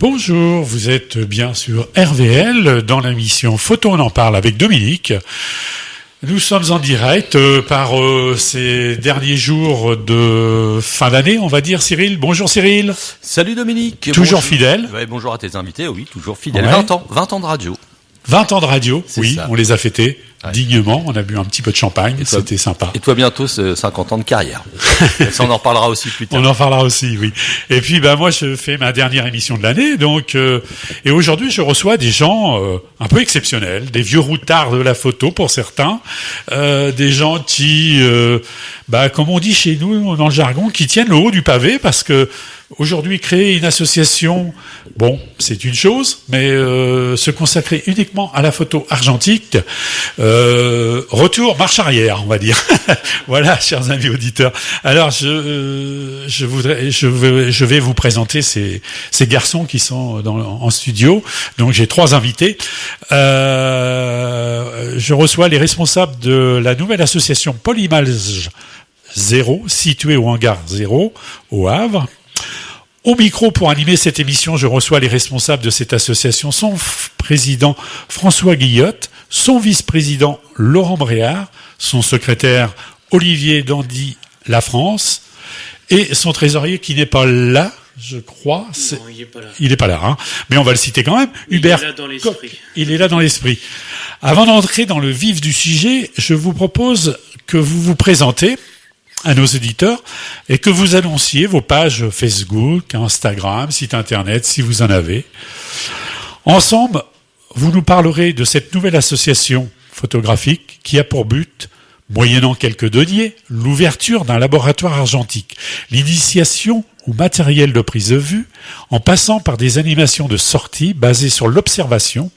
Bonjour, vous êtes bien sur RVL dans l'émission Photo on en parle avec Dominique. Nous sommes en direct par ces derniers jours de fin d'année, on va dire. Cyril, bonjour Cyril. Salut Dominique. Toujours bonjour. Fidèle. Ouais, bonjour à tes invités, oui, toujours fidèle. Ouais. 20 ans de radio. 20 ans de radio, C'est oui, ça. on les a fêtés Ouais. dignement. On a bu un petit peu de champagne, Et toi- c'était sympa. Et toi bientôt 50 ans de carrière. Ça on en reparlera aussi plus tard. On en parlera aussi, oui. Et puis, moi, je fais ma dernière émission de l'année, donc, et aujourd'hui, je reçois des gens un peu exceptionnels, des vieux routards de la photo pour certains, des gens qui, comme on dit chez nous dans le jargon, qui tiennent le haut du pavé, parce que aujourd'hui, créer une association, bon, c'est une chose, mais se consacrer uniquement à la photo argentique, retour, marche arrière, on va dire. Voilà, chers amis auditeurs. Alors, je vais vous présenter ces garçons qui sont en studio. Donc, j'ai 3 invités. Je reçois les responsables de la nouvelle association Polymage 0, située au hangar 0, au Havre. Au micro, pour animer cette émission, je reçois les responsables de cette association, son président François Guillotte, son vice-président Laurent Bréard, son secrétaire Olivier Dandy La France, et son trésorier qui n'est pas là, je crois. Non, il n'est pas là. Il n'est pas là, hein. Mais on va le citer quand même. Hubert Il est là dans l'esprit. Koch. Il est là dans l'esprit. Avant d'entrer dans le vif du sujet, je vous propose que vous vous présentez à nos auditeurs et que vous annonciez vos pages Facebook, Instagram, site internet, si vous en avez. Ensemble, vous nous parlerez de cette nouvelle association photographique qui a pour but, moyennant quelques deniers, l'ouverture d'un laboratoire argentique, l'initiation au matériel de prise de vue, en passant par des animations de sortie basées sur l'observation.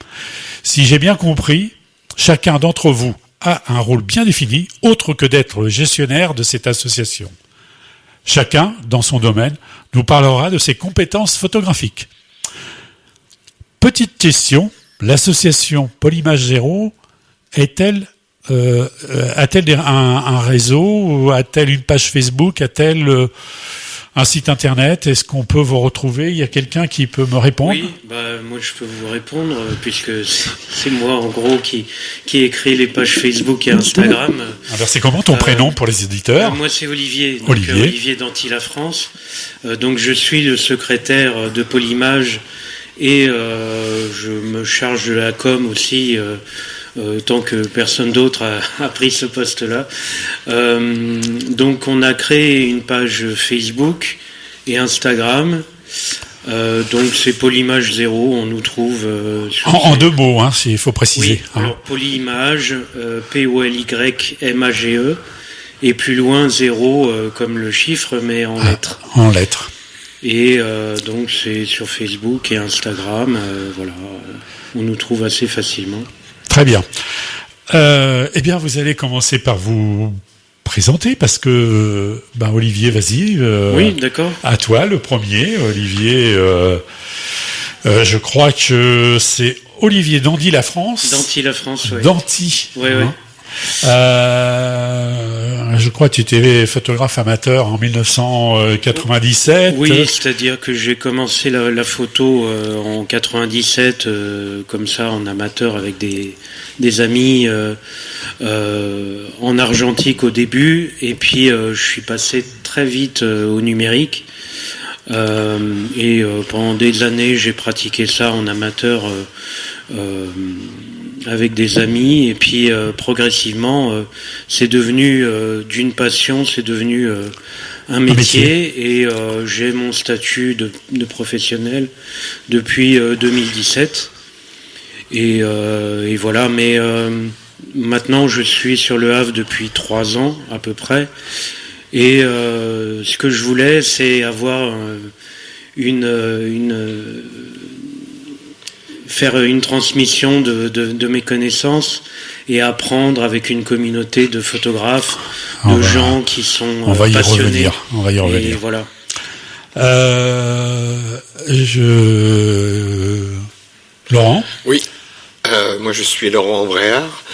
Si j'ai bien compris, chacun d'entre vous a un rôle bien défini, autre que d'être le gestionnaire de cette association. Chacun, dans son domaine, nous parlera de ses compétences photographiques. Petite question, l'association Polymage 0 a-t-elle un réseau, a-t-elle une page Facebook, a-t-elle un site internet? Est-ce qu'on peut vous retrouver? Il y a quelqu'un qui peut me répondre? Oui, moi je peux vous répondre, puisque c'est moi en gros qui écrit les pages Facebook et Instagram. Alors c'est comment ton prénom pour les auditeurs? Moi c'est Olivier, donc, Olivier. Olivier Danty La France. Donc je suis le secrétaire de Polymage et je me charge de la com aussi. Tant que personne d'autre a pris ce poste-là. Donc on a créé une page Facebook et Instagram. Donc c'est Polymage 0, on nous trouve... En 2 mots, hein, il faut préciser. Oui, alors Polymage, Polymage, et plus loin 0 comme le chiffre, mais en lettres. En lettres. Et donc c'est sur Facebook et Instagram, voilà, on nous trouve assez facilement. Très bien. Eh bien, vous allez commencer par vous présenter parce que, Olivier, vas-y. Oui, d'accord. À toi, le premier, Olivier. Je crois que c'est Olivier Dandy La France. Danty La France, oui. Danty. Oui, oui. Je crois que tu étais photographe amateur en 1997. Oui, c'est-à-dire que j'ai commencé la photo en 97, comme ça, en amateur avec des amis en argentique au début, et puis je suis passé très vite au numérique. Et pendant des années, j'ai pratiqué ça en amateur avec des amis, et puis progressivement, c'est devenu d'une passion, c'est devenu un métier, et j'ai mon statut de professionnel depuis 2017. Et voilà, mais maintenant je suis sur le Havre depuis 3 ans à peu près. Et ce que je voulais, c'est avoir faire une transmission de mes connaissances et apprendre avec une communauté de photographes, gens qui sont passionnés. On va y revenir. Et voilà. Laurent? Oui, moi je suis Laurent Bréard.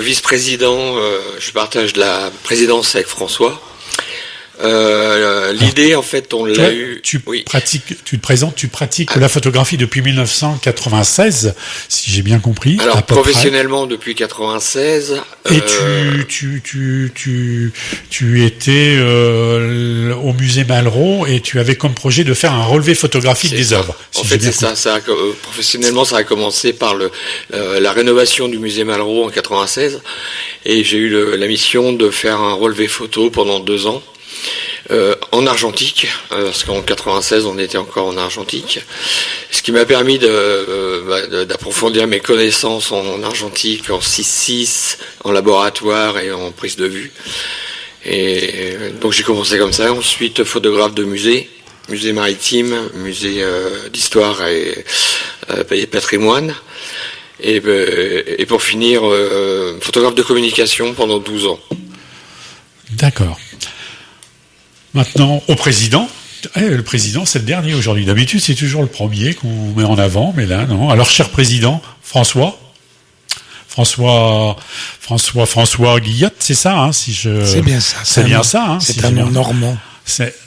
Vice-président, je partage la présidence avec François. L'idée, en fait, on l'a eu. Tu pratiques la photographie depuis 1996, si j'ai bien compris. Alors, professionnellement depuis 96. Et tu étais au musée Malraux et tu avais comme projet de faire un relevé photographique des œuvres. En fait, c'est ça. Professionnellement, ça a commencé par la rénovation du musée Malraux en 96, et j'ai eu la mission de faire un relevé photo pendant 2 ans. En argentique, parce qu'en 96 on était encore en argentique, ce qui m'a permis d'approfondir mes connaissances en argentique, en 6.6, en laboratoire et en prise de vue. Et donc j'ai commencé comme ça. Ensuite, photographe de musée maritime, musée d'histoire et patrimoine. Et pour finir, photographe de communication pendant 12 ans. D'accord. Maintenant, au président. Le président, c'est le dernier aujourd'hui. D'habitude, c'est toujours le premier qu'on met en avant, mais là, non. Alors, cher président, François Guillotte, c'est ça, hein, C'est bien ça. C'est bien ça, hein. C'est un nom normand.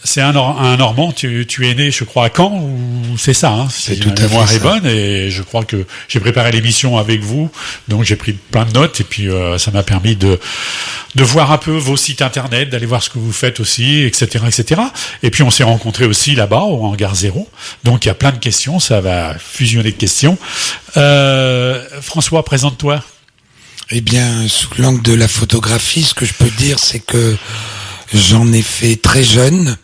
C'est un Normand. Tu es né, je crois, à Caen, ou c'est ça, hein, c'est si tout ma à fait mémoire est ça. bonne, et je crois que j'ai préparé l'émission avec vous, donc j'ai pris plein de notes, et puis ça m'a permis de voir un peu vos sites internet, d'aller voir ce que vous faites aussi, etc., etc. Et puis on s'est rencontrés aussi là-bas, au Hangar 0. Donc il y a plein de questions, ça va fusionner de questions. François, présente-toi. Eh bien, sous l'angle de la photographie, ce que je peux dire, c'est que j'en ai fait très jeune.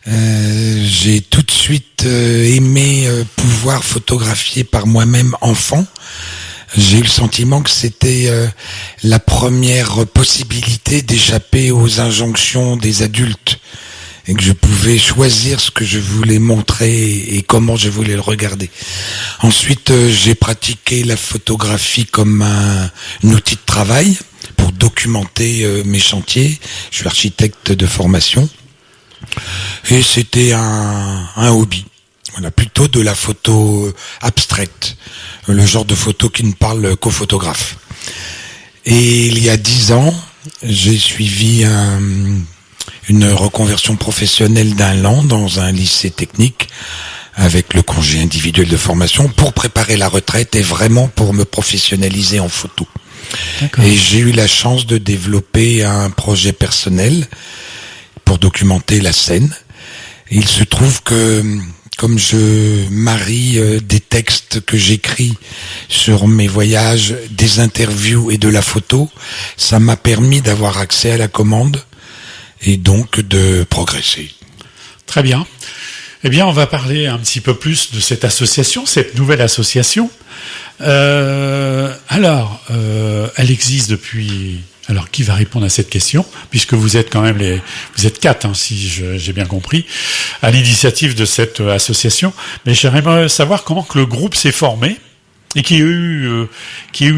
J'ai tout de suite aimé pouvoir photographier par moi-même enfant. J'ai eu le sentiment que c'était la première possibilité d'échapper aux injonctions des adultes et que je pouvais choisir ce que je voulais montrer et comment je voulais le regarder. Ensuite, j'ai pratiqué la photographie comme un outil de travail pour documenter mes chantiers. Je suis architecte de formation et c'était un hobby. Voilà, plutôt de la photo abstraite, le genre de photo qui ne parle qu'aux photographes. Et il y a 10 ans, j'ai suivi une reconversion professionnelle d'1 an dans un lycée technique avec le congé individuel de formation pour préparer la retraite et vraiment pour me professionnaliser en photo. D'accord. Et j'ai eu la chance de développer un projet personnel pour documenter la scène. Et il se trouve que comme je marie des textes que j'écris sur mes voyages, des interviews et de la photo, ça m'a permis d'avoir accès à la commande et donc de progresser. Très bien. Eh bien, on va parler un petit peu plus de cette association, cette nouvelle association. Elle existe depuis... Alors, qui va répondre à cette question, puisque vous êtes quand même vous êtes 4, hein, si j'ai bien compris, à l'initiative de cette association. Mais j'aimerais savoir comment que le groupe s'est formé et qui a eu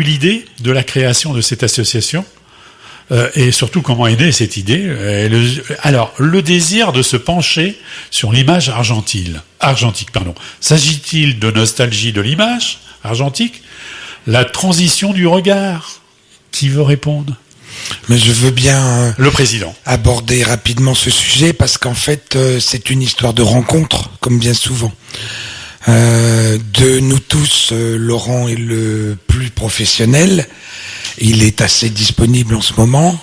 l'idée de la création de cette association, et surtout comment est née cette idée. Le désir de se pencher sur l'image argentique. S'agit-il de nostalgie de l'image argentique, la transition du regard? Qui veut répondre? Mais je veux bien le président aborder rapidement ce sujet parce qu'en fait c'est une histoire de rencontre, comme bien souvent. De nous tous, Laurent est le plus professionnel. Il est assez disponible en ce moment.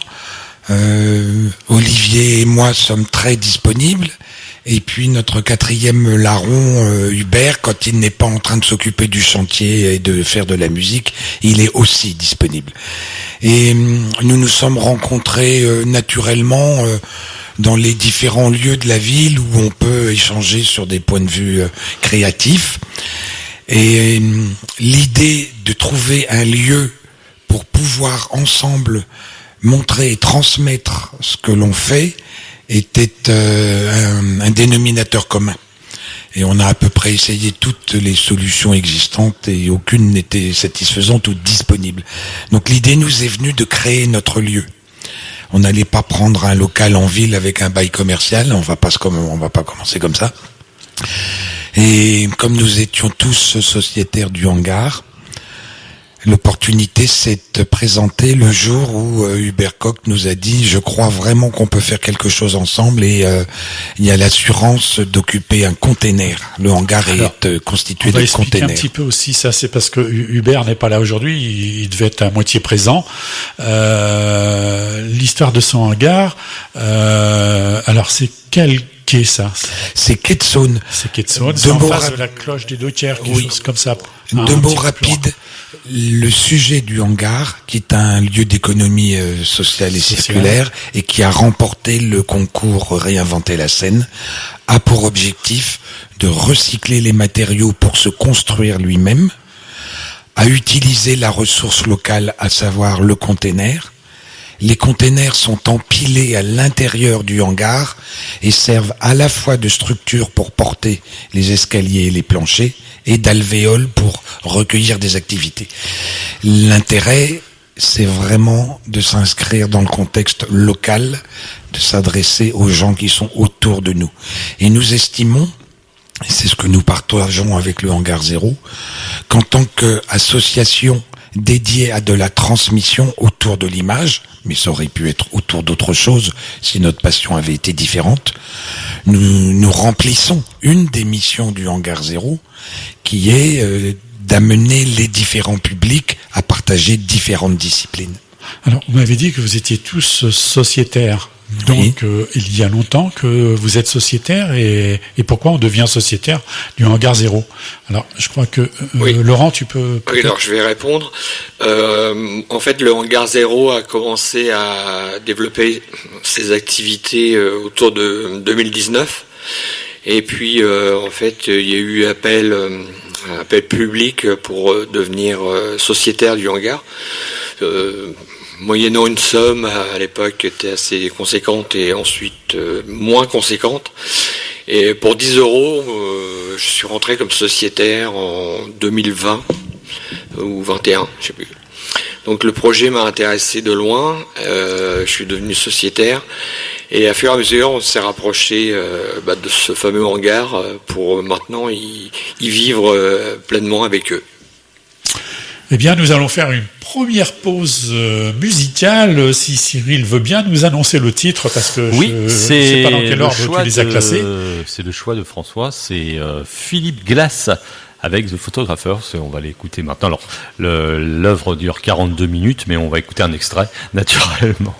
Olivier et moi sommes très disponibles. Et puis notre 4e larron, Hubert, quand il n'est pas en train de s'occuper du chantier et de faire de la musique, il est aussi disponible. Et nous nous sommes rencontrés naturellement dans les différents lieux de la ville où on peut échanger sur des points de vue créatifs. Et l'idée de trouver un lieu pour pouvoir ensemble montrer et transmettre ce que l'on fait était un dénominateur commun. Et on a à peu près essayé toutes les solutions existantes et aucune n'était satisfaisante ou disponible. Donc l'idée nous est venue de créer notre lieu. On n'allait pas prendre un local en ville avec un bail commercial, on va pas commencer comme ça. Et comme nous étions tous sociétaires du hangar, L'opportunité s'est présentée le jour où Hubert Koch nous a dit « Je crois vraiment qu'on peut faire quelque chose ensemble » et il y a l'assurance d'occuper un container. Le hangar est constitué de containers. On va expliquer un petit peu aussi ça, c'est parce que Hubert n'est pas là aujourd'hui, il devait être à moitié présent. L'histoire de son hangar, alors c'est quel quai ça? C'est quai de Saône. C'est quai de Saône, c'est en face de la cloche des Dockers, quelque chose comme ça. Deux mots rapides. Le sujet du hangar, qui est un lieu d'économie sociale et circulaire, et qui a remporté le concours Réinventer la Seine, a pour objectif de recycler les matériaux pour se construire lui-même, à utiliser la ressource locale, à savoir le container. Les containers sont empilés à l'intérieur du hangar et servent à la fois de structure pour porter les escaliers et les planchers et d'alvéoles pour recueillir des activités. L'intérêt, c'est vraiment de s'inscrire dans le contexte local, de s'adresser aux gens qui sont autour de nous. Et nous estimons, et c'est ce que nous partageons avec le Hangar Zéro, qu'en tant qu'association dédiée à de la transmission autour de l'image, mais ça aurait pu être autour d'autre chose si notre passion avait été différente, nous remplissons une des missions du Hangar Zéro, qui est d'amener les différents publics à partager différentes disciplines. Alors, vous m'avez dit que vous étiez tous sociétaires. Donc, il y a longtemps que vous êtes sociétaire et pourquoi on devient sociétaire du Hangar Zéro? Alors, je crois que Laurent, tu peux... Oui, alors je vais répondre. En fait, le Hangar Zéro a commencé à développer ses activités autour de 2019. Et puis, en fait, il y a eu appel public pour devenir sociétaire du hangar. Moyennant une somme à l'époque qui était assez conséquente et ensuite moins conséquente. Et pour 10 €, je suis rentré comme sociétaire en 2020 ou 21, je sais plus. Donc le projet m'a intéressé de loin, je suis devenu sociétaire et à fur et à mesure on s'est rapproché de ce fameux hangar pour maintenant y vivre pleinement avec eux. Eh bien, nous allons faire une première pause musicale, si Cyril veut bien nous annoncer le titre, parce que je ne sais pas dans quel ordre tu les as classés. C'est le choix de François, c'est Philippe Glass avec The Photographer, on va l'écouter maintenant. Alors, l'œuvre dure 42 minutes, mais on va écouter un extrait, naturellement.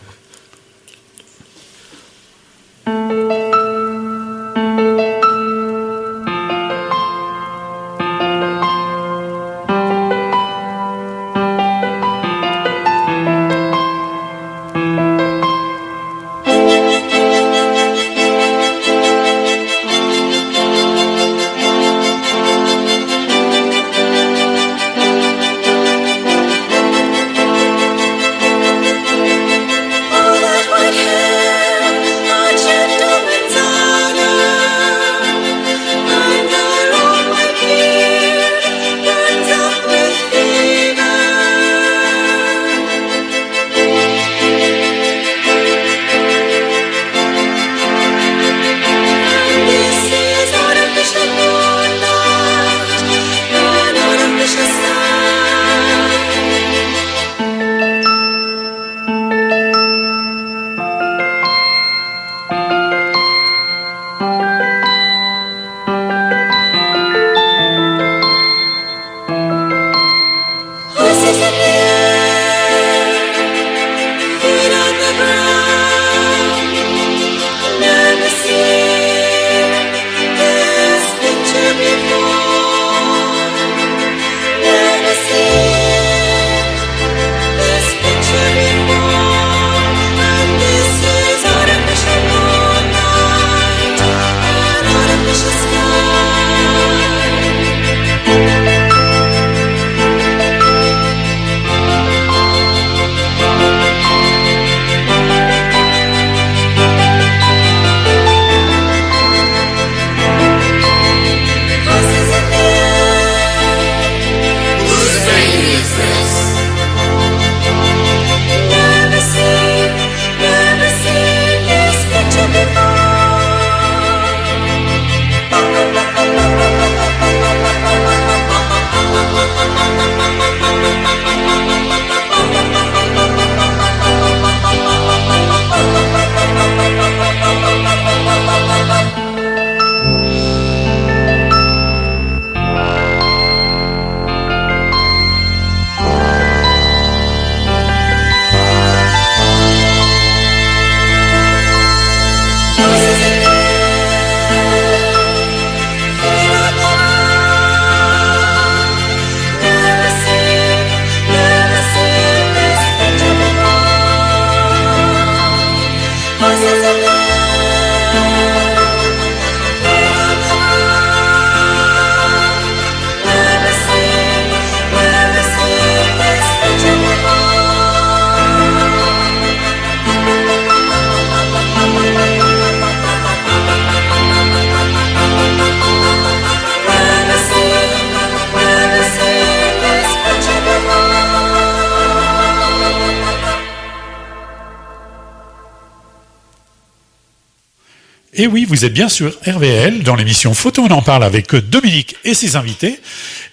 Et oui, vous êtes bien sur RVL, dans l'émission Photo, on en parle avec Dominique et ses invités.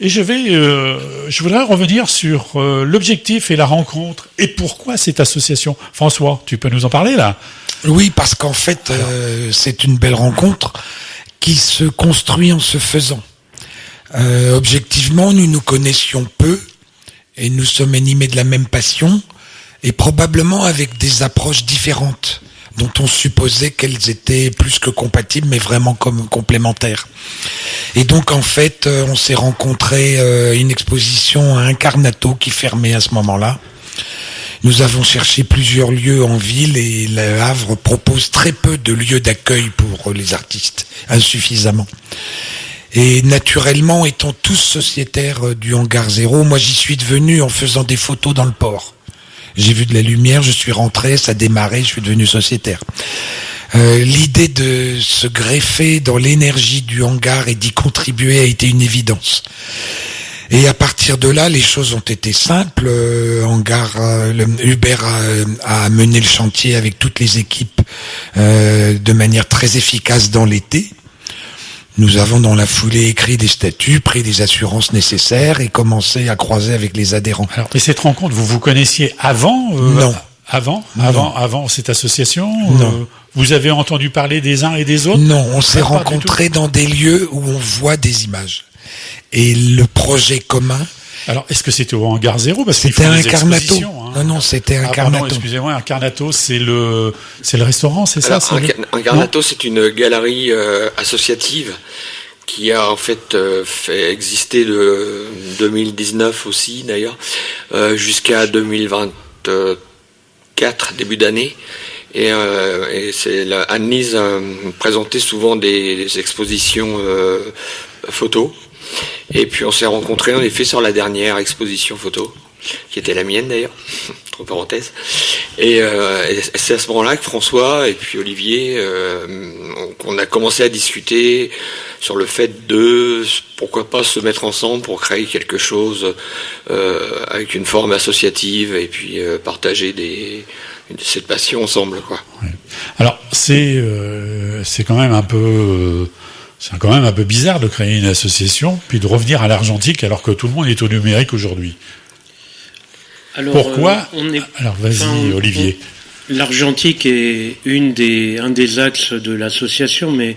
Et je voudrais revenir sur l'objectif et la rencontre, et pourquoi cette association. François, tu peux nous en parler là? Oui, parce qu'en fait, c'est une belle rencontre qui se construit en se faisant. Objectivement, nous nous connaissions peu, et nous sommes animés de la même passion, et probablement avec des approches différentes, dont on supposait qu'elles étaient plus que compatibles, mais vraiment comme complémentaires. Et donc, en fait, on s'est rencontrés une exposition à Incarnato qui fermait à ce moment-là. Nous avons cherché plusieurs lieux en ville et Le Havre propose très peu de lieux d'accueil pour les artistes, insuffisamment. Et naturellement, étant tous sociétaires du Hangar 0, moi j'y suis devenu en faisant des photos dans le port. J'ai vu de la lumière, je suis rentré, ça démarrait, je suis devenu sociétaire. L'idée de se greffer dans l'énergie du hangar et d'y contribuer a été une évidence. Et à partir de là, les choses ont été simples. Hubert a mené le chantier avec toutes les équipes de manière très efficace dans l'été. Nous avons dans la foulée écrit des statuts, pris des assurances nécessaires et commencé à croiser avec les adhérents. Alors, et cette rencontre, vous vous connaissiez avant Non. Avant cette association Non. Vous avez entendu parler des uns et des autres? Non, on s'est rencontrés dans des lieux où on voit des images. Et le projet commun... Alors, est-ce que c'était au Hangar 0? Parce qu'il faut C'était des expositions, hein. Non, c'était Incarnato. Pardon, excusez-moi, Incarnato, c'est le restaurant, c'est ça? Incarnato, c'est une galerie associative qui a en fait fait exister de 2019 aussi d'ailleurs jusqu'à 2024 début d'année. Et c'est Anne-Lise présentait souvent des expositions photos. Et puis on s'est rencontrés en effet sur la dernière exposition photo, qui était la mienne d'ailleurs, entre parenthèses. Et c'est à ce moment-là que François et puis Olivier, on a commencé à discuter sur le fait de pourquoi pas se mettre ensemble pour créer quelque chose avec une forme associative et puis partager cette passion ensemble, quoi. Ouais. Alors c'est quand même un peu c'est quand même un peu bizarre de créer une association puis de revenir à l'argentique alors que tout le monde est au numérique aujourd'hui. Alors, pourquoi Alors vas-y, Olivier. L'argentique est un des axes de l'association, mais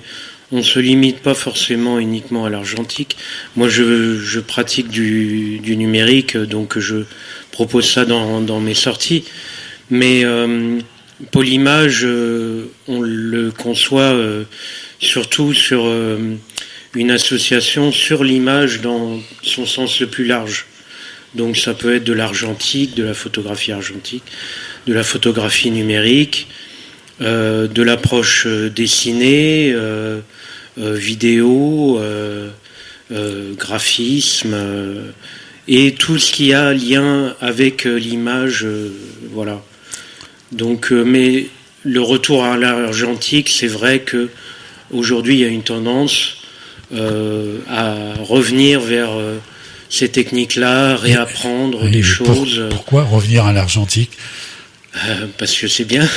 on ne se limite pas forcément uniquement à l'argentique. Moi, je pratique du numérique, donc je propose ça dans mes sorties. Mais Polymage, on le conçoit surtout sur une association sur l'image dans son sens le plus large. Donc ça peut être de l'argentique, de la photographie argentique, de la photographie numérique, de l'approche dessinée, vidéo, graphisme, et tout ce qui a lien avec l'image, voilà. Donc, mais le retour à l'argentique, c'est vrai que aujourd'hui il y a une tendance à revenir vers ces techniques-là, réapprendre des choses. Pourquoi revenir à l'argentique? Parce que c'est bien.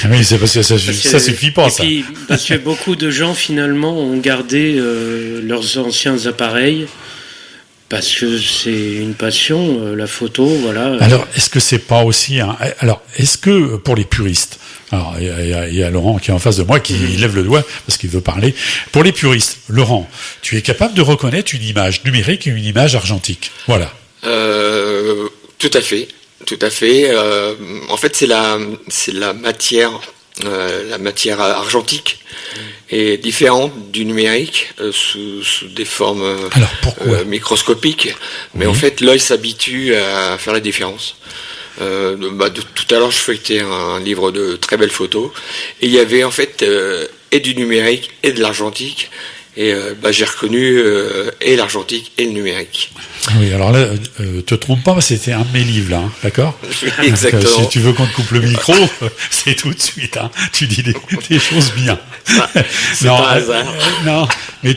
Oui, c'est parce que ça suffit pas, ça. Puis, parce que beaucoup de gens, finalement, ont gardé leurs anciens appareils, parce que c'est une passion, la photo, voilà. Alors, est-ce que c'est pas aussi est-ce que, pour les puristes, alors, il y a Laurent qui est en face de moi, qui lève le doigt parce qu'il veut parler. Pour les puristes, Laurent, tu es capable de reconnaître une image numérique et une image argentique. Voilà. Tout à fait. En fait, c'est la matière argentique est différente du numérique sous des formes microscopiques. Mais en fait, l'œil s'habitue à faire la différence. Tout à l'heure, je feuilletais un livre de très belles photos et il y avait en fait et du numérique et de l'argentique. Et j'ai reconnu et l'argentique et le numérique. Oui, alors là, te trompe pas, c'était un de mes livres, là, hein, d'accord? Exactement. Si tu veux qu'on te coupe le micro, c'est tout de suite. Hein, tu dis des choses bien. C'est pas hasard. Non, mais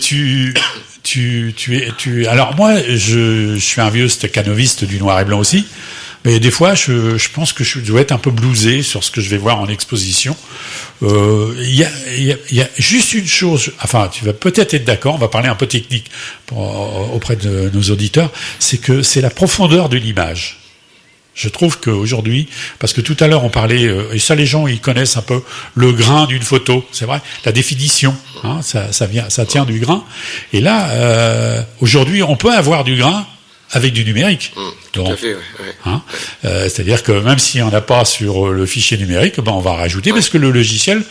alors moi, je suis un vieux stakhanoviste du noir et blanc aussi. Mais des fois, je pense que je dois être un peu bluesé sur ce que je vais voir en exposition. Il y a juste une chose, enfin, tu vas peut-être être d'accord, on va parler un peu technique auprès de nos auditeurs, c'est que c'est la profondeur de l'image. Je trouve qu'aujourd'hui, parce que tout à l'heure on parlait, et ça les gens ils connaissent un peu le grain d'une photo, c'est vrai, la définition, hein, ça tient du grain. Et là, aujourd'hui, on peut avoir du grain avec du numérique. Tout à fait, ouais. Hein, c'est-à-dire que même si on n'a pas sur le fichier numérique, ben on va rajouter parce que le logiciel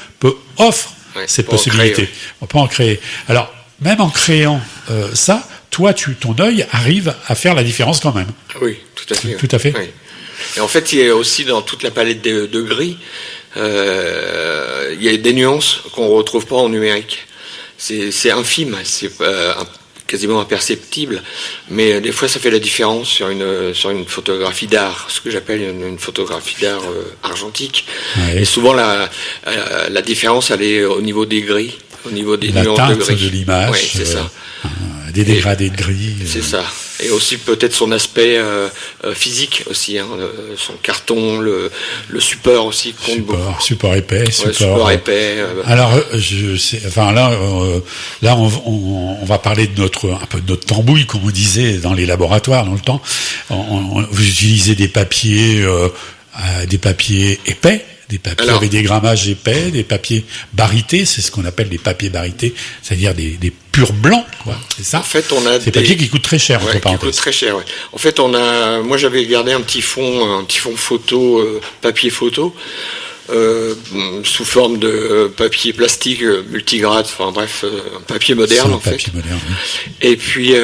offre cette possibilité. On peut en créer. Alors même en créant ça, toi, ton œil arrive à faire la différence quand même. Oui, tout à fait. Tout à fait. Oui. Et en fait, il y a aussi dans toute la palette de gris, il y a des nuances qu'on retrouve pas en numérique. C'est infime, c'est quasiment imperceptible, mais des fois ça fait la différence sur une photographie d'art, ce que j'appelle une photographie d'art argentique. Ouais. Et souvent la différence elle est au niveau des gris, au niveau des nuances de gris. La teinte de l'image. Oui, c'est ça. Des dégradés de gris. C'est ça. Et aussi peut-être son aspect physique aussi, hein, son carton, le support aussi compte beaucoup. Support épais. Support épais. Alors, là, on va parler de un peu de notre tambouille, comme on disait dans les laboratoires dans le temps. Vous utilisez des papiers épais. Des papiers avec des grammages épais, des papiers barités, c'est ce qu'on appelle des papiers barités, c'est-à-dire des purs blancs, quoi. C'est ça. En fait, on a des papiers qui coûtent très cher, qui coûtent très cher. Ouais. En fait, moi j'avais gardé un petit fond photo, papier photo, sous forme de papier plastique multigrade, enfin bref, un papier moderne en fait. Moderne, oui. Et puis,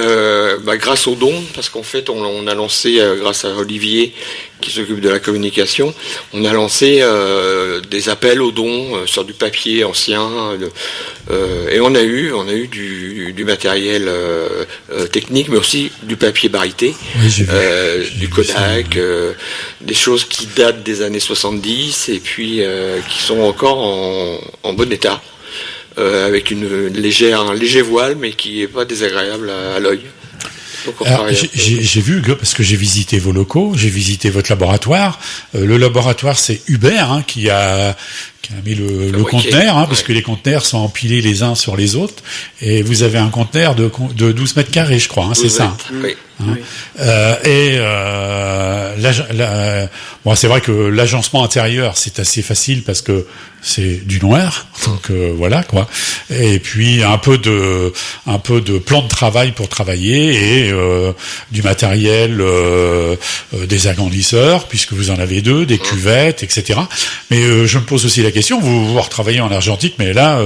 grâce aux dons, parce qu'en fait, on a lancé, grâce à Olivier, qui s'occupe de la communication, on a lancé des appels aux dons sur du papier ancien, et on a eu du matériel technique, mais aussi du papier barité, du Kodak, des choses qui datent des années 70 et puis qui sont encore en bon état, avec un léger voile, mais qui n'est pas désagréable à l'œil. Alors, j'ai vu, parce que j'ai visité vos locaux, j'ai visité votre laboratoire. Le laboratoire, c'est Hubert qui a mis le conteneur, parce que les conteneurs sont empilés les uns sur les autres. Et vous avez un conteneur de 12 mètres carrés, je crois, c'est ça. Oui. Hein. Bon, c'est vrai que l'agencement intérieur c'est assez facile parce que c'est du noir, donc voilà quoi. Et puis un peu de plan de travail pour travailler et du matériel, des agrandisseurs puisque vous en avez 2, des cuvettes, etc. Mais je me pose aussi la question, vous retravaillez en argentique, mais là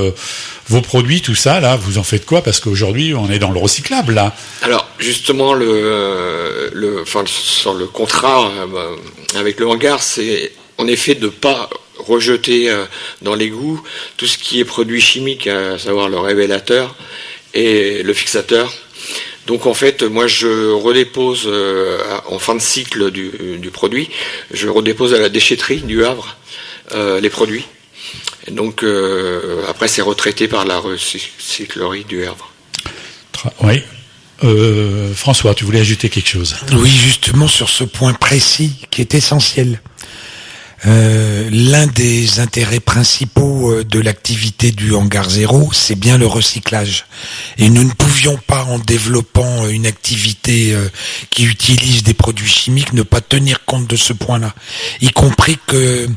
vos produits, tout ça, là, vous en faites quoi? Parce qu'aujourd'hui, on est dans le recyclable, là. Alors, justement, sur le contrat avec le hangar, c'est en effet de pas rejeter dans l'égout tout ce qui est produit chimique, à savoir le révélateur et le fixateur. Donc en fait, moi je redépose en fin de cycle du produit, je redépose à la déchetterie du Havre les produits. Et donc après c'est retraité par la recyclerie du Havre. Oui. François, tu voulais ajouter quelque chose? Oui, justement sur ce point précis qui est essentiel. L'un des intérêts principaux de l'activité du Hangar Zéro, c'est bien le recyclage. Et nous ne pouvions pas, en développant une activité qui utilise des produits chimiques, ne pas tenir compte de ce point-là. Y compris que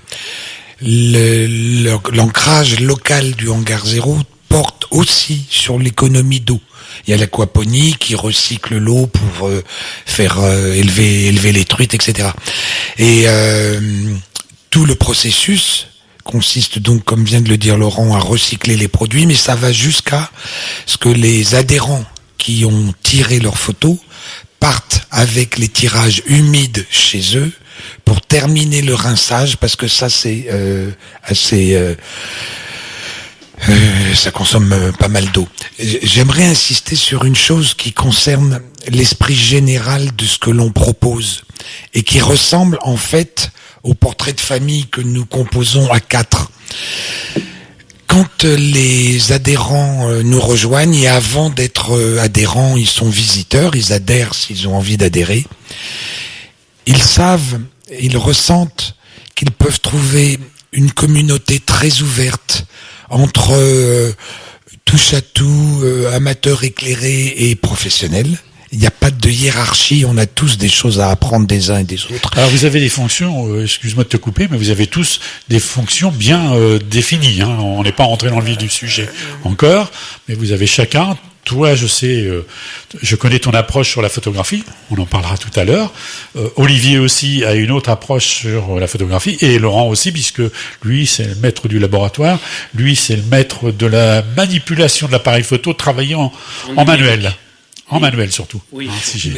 l'ancrage local du Hangar Zéro porte aussi sur l'économie d'eau. Il y a l'aquaponie qui recycle l'eau pour faire élever les truites, etc. Et tout le processus consiste donc, comme vient de le dire Laurent, à recycler les produits, mais ça va jusqu'à ce que les adhérents qui ont tiré leurs photos partent avec les tirages humides chez eux pour terminer le rinçage, parce que ça c'est assez... ça consomme pas mal d'eau. J'aimerais insister sur une chose qui concerne l'esprit général de ce que l'on propose et qui ressemble en fait au portrait de famille que nous composons à 4. Quand les adhérents nous rejoignent, et avant d'être adhérents, ils sont visiteurs, ils adhèrent s'ils ont envie d'adhérer, ils savent, ils ressentent qu'ils peuvent trouver une communauté très ouverte entre touche à tout, amateurs éclairés et professionnels. Il n'y a pas de hiérarchie, on a tous des choses à apprendre des uns et des autres. Alors vous avez des fonctions, excuse-moi de te couper, mais vous avez tous des fonctions bien définies. Hein. On n'est pas rentré dans le vif du sujet encore, mais vous avez chacun. Toi, je sais, je connais ton approche sur la photographie, on en parlera tout à l'heure. Olivier aussi a une autre approche sur la photographie, et Laurent aussi, puisque lui, c'est le maître du laboratoire, lui, c'est le maître de la manipulation de l'appareil photo, travaillant en manuel. En manuel surtout. Oui.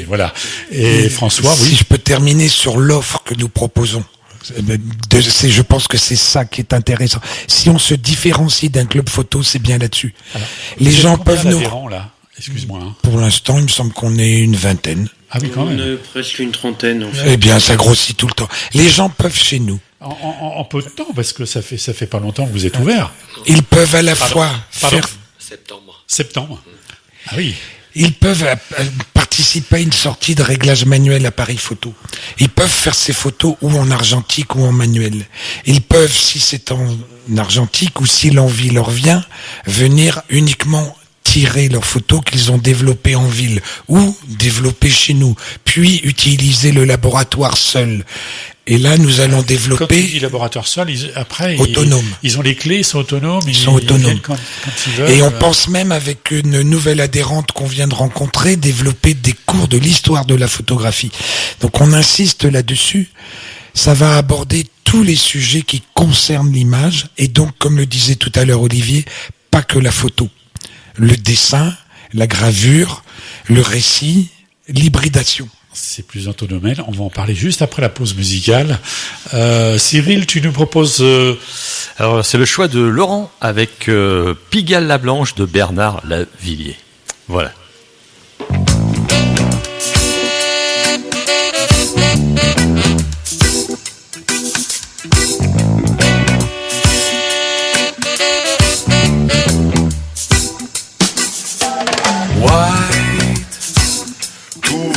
Voilà. Et François, oui. Si je peux terminer sur l'offre que nous proposons. Je pense que c'est ça qui est intéressant. Si on se différencie d'un club photo, c'est bien là-dessus. Alors, les gens peuvent nous... là, excuse-moi. Hein. Pour l'instant, il me semble qu'on est une vingtaine. Ah oui, quand même. On est presque une trentaine, en fait. Eh bien, ça grossit tout le temps. Les gens peuvent chez nous. En peu de temps, parce que ça fait pas longtemps que vous êtes ouvert. Ils peuvent à la fois faire... Septembre. Ah oui. Ils peuvent participer à une sortie de réglage manuel appareil photo. Ils peuvent faire ces photos ou en argentique ou en manuel. Ils peuvent, si c'est en argentique ou si l'envie leur vient, venir uniquement tirer leurs photos qu'ils ont développées en ville ou développées chez nous, puis utiliser le laboratoire seul. Et là, nous allons développer... Quand tu dis laboratoire seul, après... Autonome. Ils ont les clés, ils sont autonomes. Ils sont autonomes. Quand ils veulent, et on pense même, avec une nouvelle adhérente qu'on vient de rencontrer, développer des cours de l'histoire de la photographie. Donc on insiste là-dessus. Ça va aborder tous les sujets qui concernent l'image. Et donc, comme le disait tout à l'heure Olivier, pas que la photo. Le dessin, la gravure, le récit, l'hybridation. C'est plus autonomel. On va en parler juste après la pause musicale. Cyril, tu nous proposes... Alors, c'est le choix de Laurent avec Pigalle la Blanche de Bernard Lavilliers. Voilà.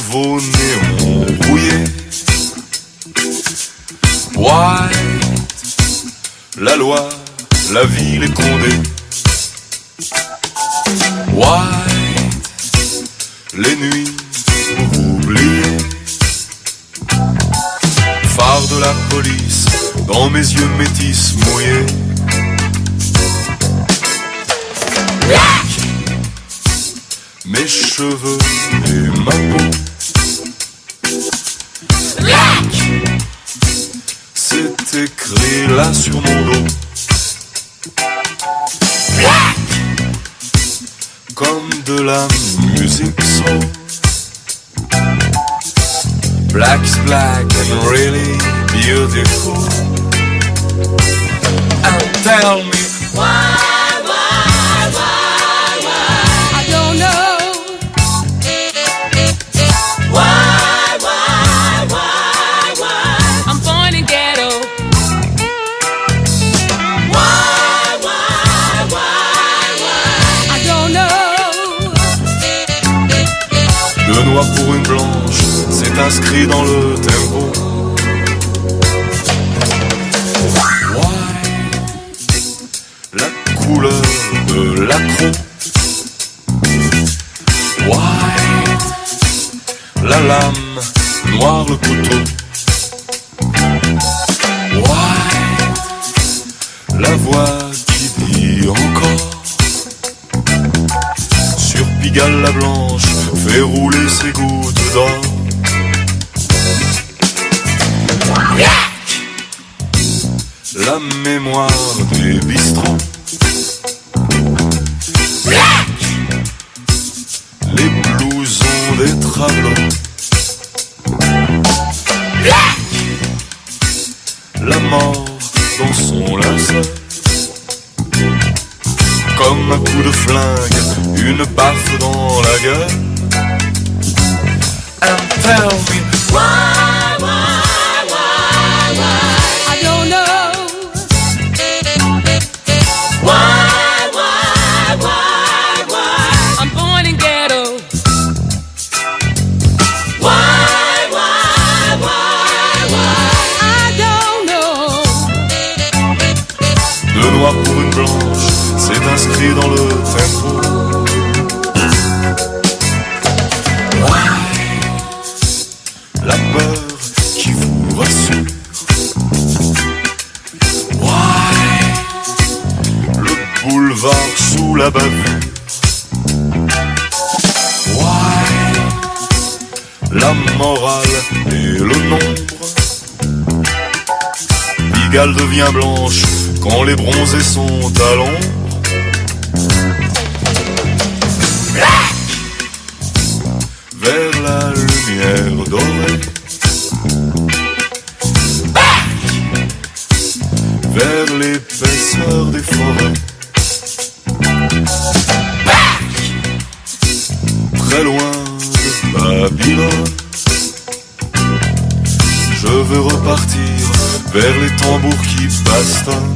Vos néons rouillés, white, la loi, la ville est condée, white, les nuits pour oublier, phare de la police, dans mes yeux métis mouillés, black, mes cheveux et ma peau. C'est écrit là sur mon dos. Comme de la musique soul. Black's black and really beautiful. And tell me why? I don't know. Le noir pour une blanche, c'est inscrit dans le tempo. White, la couleur de l'accro. White, la lame, noir le couteau. White, la voix qui dit encore. Sur Pigalle la Blanche, fait rouler ses gouttes d'or. La mémoire des bistrots. Les blousons des travelots. La mort dans son linceul. Comme un coup de flingue, une baffe dans la gueule. And tell me why? I don't know. Why? I'm born in ghetto. Why? la morale et le nombre. Pigalle devient blanche quand les bronzés sont à l'ombre. Vers la lumière dorée, vers l'épaisseur des forêts, très loin de Babylone. Je veux repartir vers les tambours qui bastonnent.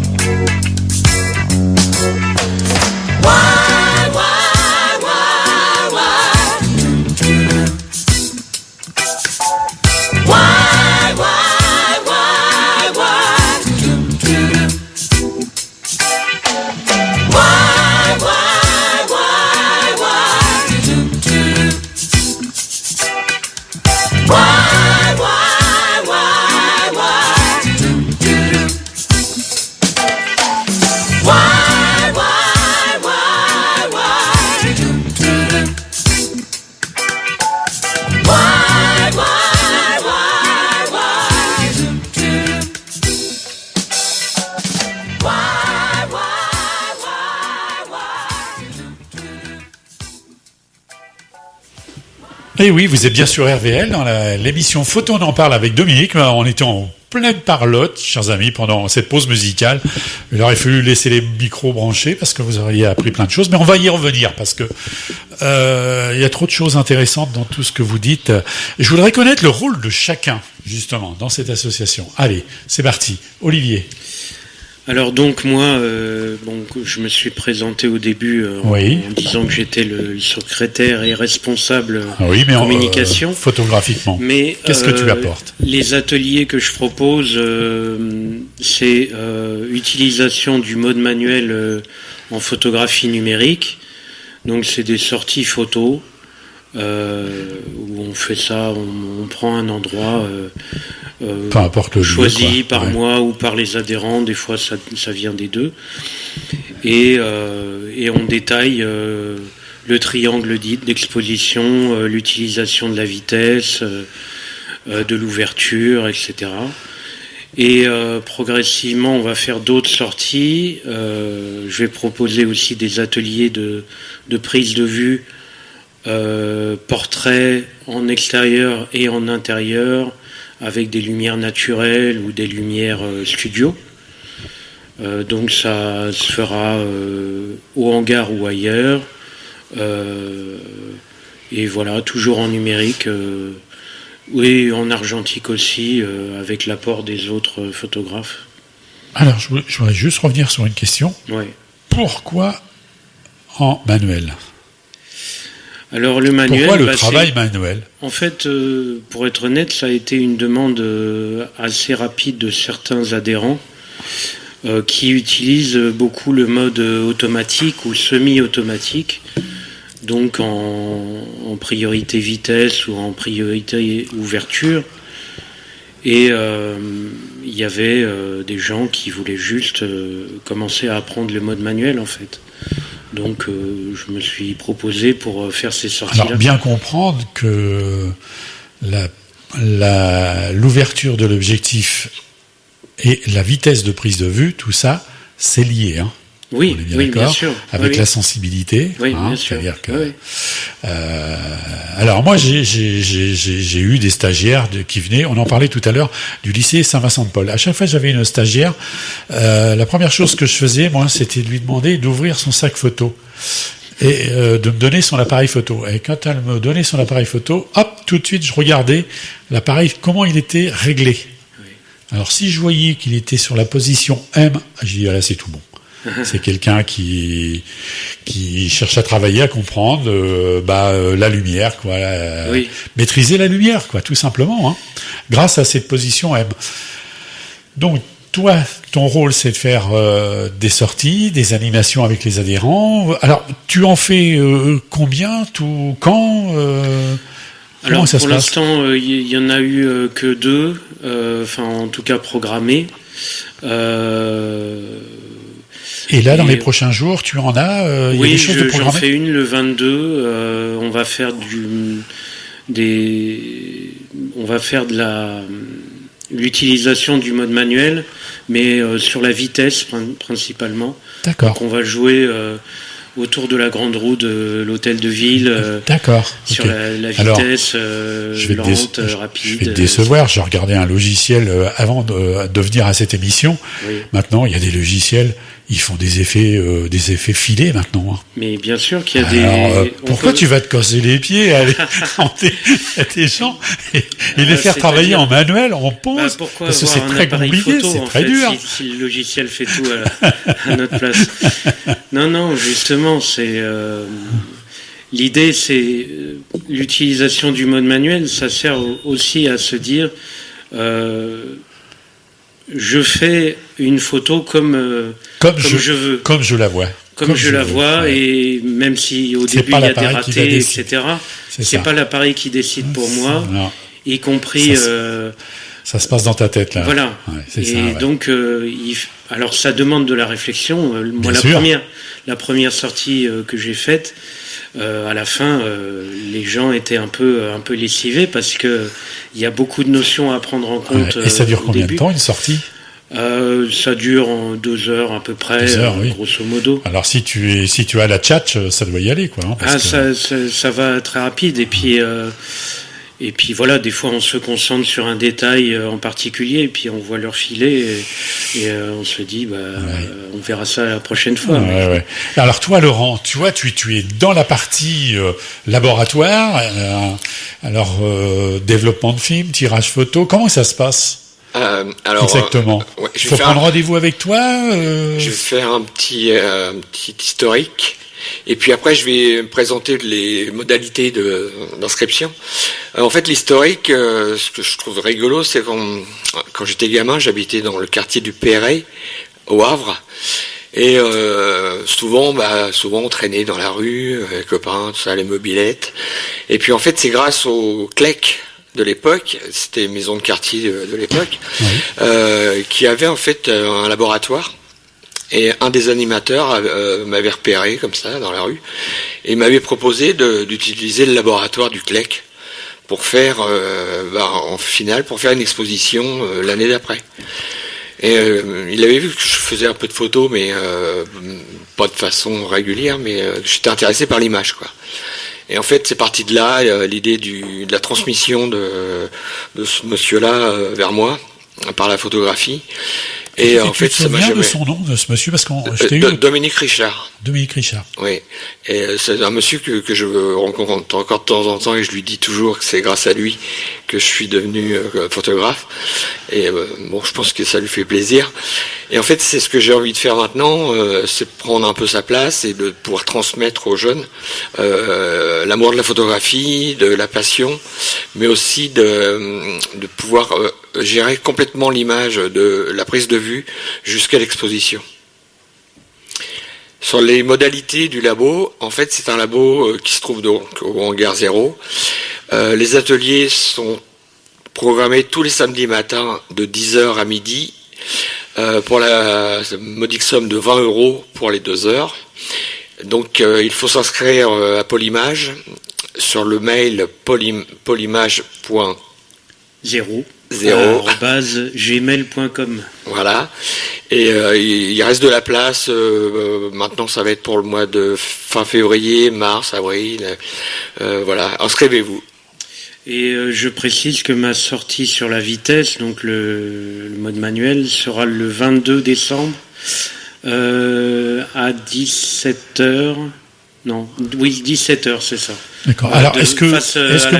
Et oui, vous êtes bien sur RVL dans l'émission Photo, on en parle avec Dominique. On était en pleine parlotte, chers amis, pendant cette pause musicale. Il aurait fallu laisser les micros branchés parce que vous auriez appris plein de choses. Mais on va y revenir parce que il y a trop de choses intéressantes dans tout ce que vous dites. Je voudrais connaître le rôle de chacun, justement, dans cette association. Allez, c'est parti. Olivier. Alors donc moi, je me suis présenté au début en disant que j'étais le secrétaire et responsable communication. Photographiquement. Mais qu'est-ce que tu apportes ? Les ateliers que je propose, c'est utilisation du mode manuel en photographie numérique. Donc c'est des sorties photos où on fait ça, on prend un endroit. Peu importe le choisi lieu, par moi ou par les adhérents, des fois ça vient des deux, et on détaille le triangle d'exposition, l'utilisation de la vitesse, de l'ouverture, etc. Et progressivement on va faire d'autres sorties. Je vais proposer aussi des ateliers de prise de vue, portraits en extérieur et en intérieur, avec des lumières naturelles ou des lumières studio. Donc ça se fera au hangar ou ailleurs. Et voilà, toujours en numérique. Oui, en argentique aussi, avec l'apport des autres photographes. Alors, je voudrais juste revenir sur une question. Oui. Pourquoi en manuel ? Alors le manuel. Pourquoi le travail manuel ? En fait, pour être honnête, ça a été une demande assez rapide de certains adhérents qui utilisent beaucoup le mode automatique ou semi-automatique, donc en priorité vitesse ou en priorité ouverture. Et il y avait des gens qui voulaient juste commencer à apprendre le mode manuel en fait. Donc je me suis proposé pour faire ces sorties-là. Alors bien comprendre que l'ouverture de l'objectif et la vitesse de prise de vue, tout ça, c'est lié. Hein. Oui, bien sûr. Avec la sensibilité. Oui, bien sûr. C'est-à-dire que, alors moi, j'ai eu des stagiaires qui venaient, on en parlait tout à l'heure, du lycée Saint-Vincent-de-Paul. À chaque fois que j'avais une stagiaire, la première chose que je faisais, moi, c'était de lui demander d'ouvrir son sac photo et de me donner son appareil photo. Et quand elle me donnait son appareil photo, hop, tout de suite, je regardais l'appareil, comment il était réglé. Oui. Alors si je voyais qu'il était sur la position M, je dis, là, c'est tout bon. C'est quelqu'un qui cherche à travailler, à comprendre la lumière, quoi, maîtriser la lumière, quoi, tout simplement, hein, grâce à cette position M. Donc toi, ton rôle, c'est de faire des sorties, des animations avec les adhérents. Alors, tu en fais combien, tout, quand Alors, pour l'instant, il y en a eu que 2, en tout cas programmés. Et là, dans les prochains jours, tu en as oui, y a des choses de programmées ? J'en fais une le 22. On va faire on va faire de l'utilisation du mode manuel, mais sur la vitesse principalement. D'accord. Donc on va jouer autour de la grande roue de l'hôtel de ville. D'accord. Sur Ok. la Alors, vitesse lente, je rapide. vais te décevoir. Je regardais un logiciel avant de venir à cette émission. Oui. Maintenant, il y a des logiciels. Ils font des effets filés maintenant. hein. Mais bien sûr qu'il y a Alors, des. pourquoi tu vas te casser les pieds à aller tenter à des gens et les faire c'est-à-dire- travailler en manuel, en pause, pourquoi parce que avoir c'est un très appareil compliqué, photo, c'est en très fait, dur. si le logiciel fait tout à notre place. Non, justement, c'est l'idée, c'est l'utilisation du mode manuel. Ça sert aussi à se dire, je fais une photo comme je veux. Comme je la vois. Comme je la veux, vois, ouais. et même si au C'est début pas il y a des l'appareil qui va ratés, décider. etc., C'est c'est ça. pas l'appareil qui décide pour moi, Non, y compris. ça se passe dans ta tête là. Voilà. Ouais, c'est Et ça, ouais. donc, alors ça demande de la réflexion. Moi, Bien sûr. la première sortie que j'ai faite, à la fin, les gens étaient un peu lessivés parce que il y a beaucoup de notions à prendre en compte. Ouais. Et ça dure au combien début. de temps une sortie? Ça dure en 2 heures à peu près, 2 heures, oui. grosso modo. Alors si tu as la tchatch, ça doit y aller quoi. Hein, parce que- Ça va très rapide et puis voilà, des fois on se concentre sur un détail en particulier et puis on voit leur filet et on se dit on verra ça la prochaine fois. Ouais, ouais. Alors toi, Laurent, tu vois, tu es dans la partie laboratoire. Développement de film, tirage photo. Comment ça se passe exactement? Je Faut vais prendre rendez-vous avec toi. Je vais faire un petit historique. Et puis après, je vais présenter les modalités d'inscription. En fait, l'historique, ce que je trouve rigolo, c'est quand j'étais gamin, j'habitais dans le quartier du Perret, au Havre. Et souvent, on traînait dans la rue, les copains, tout ça, les mobylettes. Et puis en fait, c'est grâce au CLEC de l'époque, c'était maison de quartier de l'époque, qui avait en fait un laboratoire. Et un des animateurs m'avait repéré comme ça dans la rue et m'avait proposé d'utiliser le laboratoire du CLEC pour faire, en finale, pour faire une exposition l'année d'après. Et il avait vu que je faisais un peu de photos, mais pas de façon régulière, mais j'étais intéressé par l'image, quoi. Et en fait, c'est parti de là, l'idée de la transmission de ce monsieur-là vers moi par la photographie. Et en fait, tu te ça m'a souviens de jamais. son nom, de ce monsieur, parce qu'on je t'ai eu Dominique Richard. Dominique Richard. Oui. Et c'est un monsieur que je rencontre encore de temps en temps et je lui dis toujours que c'est grâce à lui que je suis devenu photographe. Et je pense que ça lui fait plaisir. Et en fait, c'est ce que j'ai envie de faire maintenant, c'est de prendre un peu sa place et de pouvoir transmettre aux jeunes l'amour de la photographie, de la passion, mais aussi de pouvoir gérer complètement l'image de la prise de vue jusqu'à l'exposition. Sur les modalités du labo, en fait, c'est un labo qui se trouve donc au hangar 0. Les ateliers sont programmés tous les samedis matins de 10h à midi pour la modique somme de 20 € pour les 2 heures. Donc, il faut s'inscrire à Polymage sur le mail polymage.0@gmail.com. Voilà. Et il reste de la place. Maintenant, ça va être pour le mois de fin février, mars, avril. Voilà. Inscrivez-vous. Et je précise que ma sortie sur la vitesse, donc le mode manuel, sera le 22 décembre à 17h. Non, oui, 17h, c'est ça. D'accord. Alors, est-ce que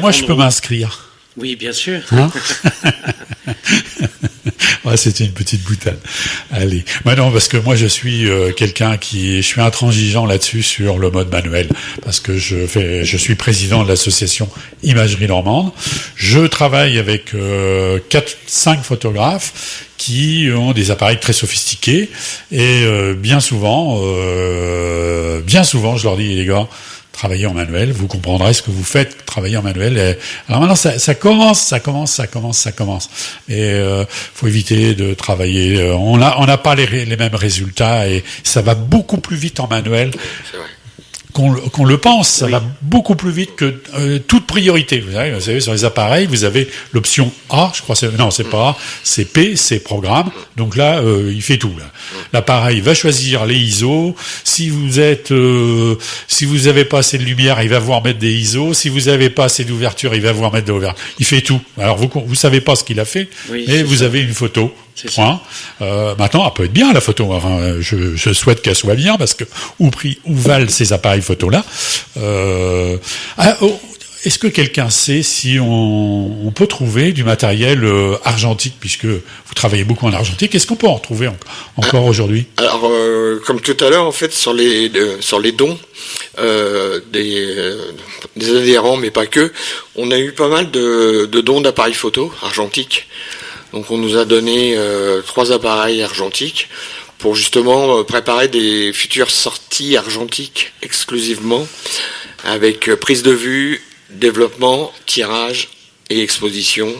moi je peux m'inscrire? m'inscrire? Oui, bien sûr. Hein? Ouais, c'était une petite boutade. Allez. Bah non, parce que moi je suis je suis intransigeant là-dessus sur le mode manuel, parce que je suis président de l'association Imagerie Normande. Je travaille avec 4-5 photographes qui ont des appareils très sophistiqués et bien souvent, je leur dis, les gars, travaillez en manuel, vous comprendrez ce que vous faites, travailler en manuel. Et alors maintenant, ça commence. Et faut éviter de travailler. On n'a pas les mêmes résultats et ça va beaucoup plus vite en manuel C'est vrai. qu'on le pense. Ça va beaucoup plus vite que toute priorité. Vous savez, sur les appareils, vous avez l'option A, je crois, c'est pas A, c'est P, c'est programme. Donc là, il fait tout. Là. L'appareil va choisir les ISO. Si vous avez pas assez de lumière, il va vous remettre des ISO. Si vous avez pas assez d'ouverture, il va vous remettre de l'ouverture. Il fait tout. Alors vous savez pas ce qu'il a fait, mais vous avez une photo. Point. Maintenant, elle peut être bien la photo. Enfin, je souhaite qu'elle soit bien parce que où valent ces appareils photo là. Est-ce que quelqu'un sait si on peut trouver du matériel argentique, puisque vous travaillez beaucoup en argentique? Est-ce qu'on peut en trouver encore aujourd'hui? Alors, comme tout à l'heure, en fait, sur les dons des adhérents, mais pas que, on a eu pas mal de dons d'appareils photo argentiques. Donc on nous a donné 3 appareils argentiques pour justement préparer des futures sorties argentiques exclusivement avec prise de vue, développement, tirage et exposition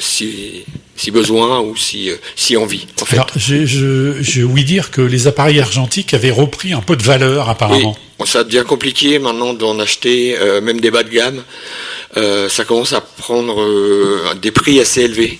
si besoin ou si envie. En fait. Alors j'ai ouï dire que les appareils argentiques avaient repris un peu de valeur apparemment. Oui, ça devient compliqué maintenant d'en acheter même des bas de gamme. Ça commence à prendre des prix assez élevés.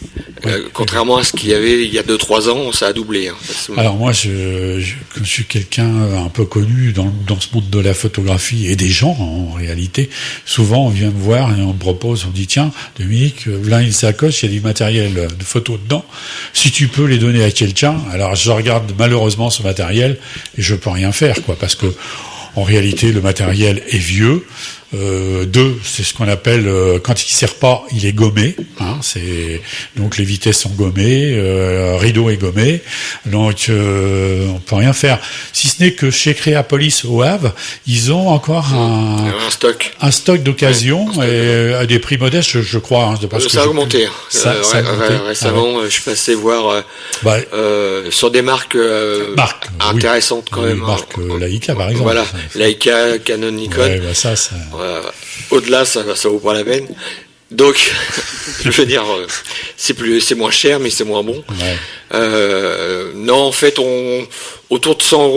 Contrairement à ce qu'il y avait il y a 2-3 ans, ça a doublé. Alors moi, je suis quelqu'un un peu connu dans ce monde de la photographie et des gens en réalité. Souvent, on vient me voir et on me propose, on dit tiens, Dominique, là une sacoche, il y a du matériel de photo dedans. Si tu peux les donner à quelqu'un, alors je regarde malheureusement ce matériel et je peux rien faire, quoi, parce que en réalité, le matériel est vieux. 2, c'est ce qu'on appelle quand il sert pas, il est gommé. Donc les vitesses sont gommées, rideau est gommé. Donc on peut rien faire. Si ce n'est que chez Créapolis au Havre, ils ont encore un stock d'occasion et à des prix modestes, je crois. Ça a augmenté. Récemment, je suis passé voir sur des marques intéressantes quand même. Marque Leica par exemple. Voilà, Leica, Canon, Nikon. Ouais, ça. Au-delà, ça vaut pas la peine. Donc, je veux dire, c'est moins cher, mais c'est moins bon. Ouais. Non, en fait, autour de 100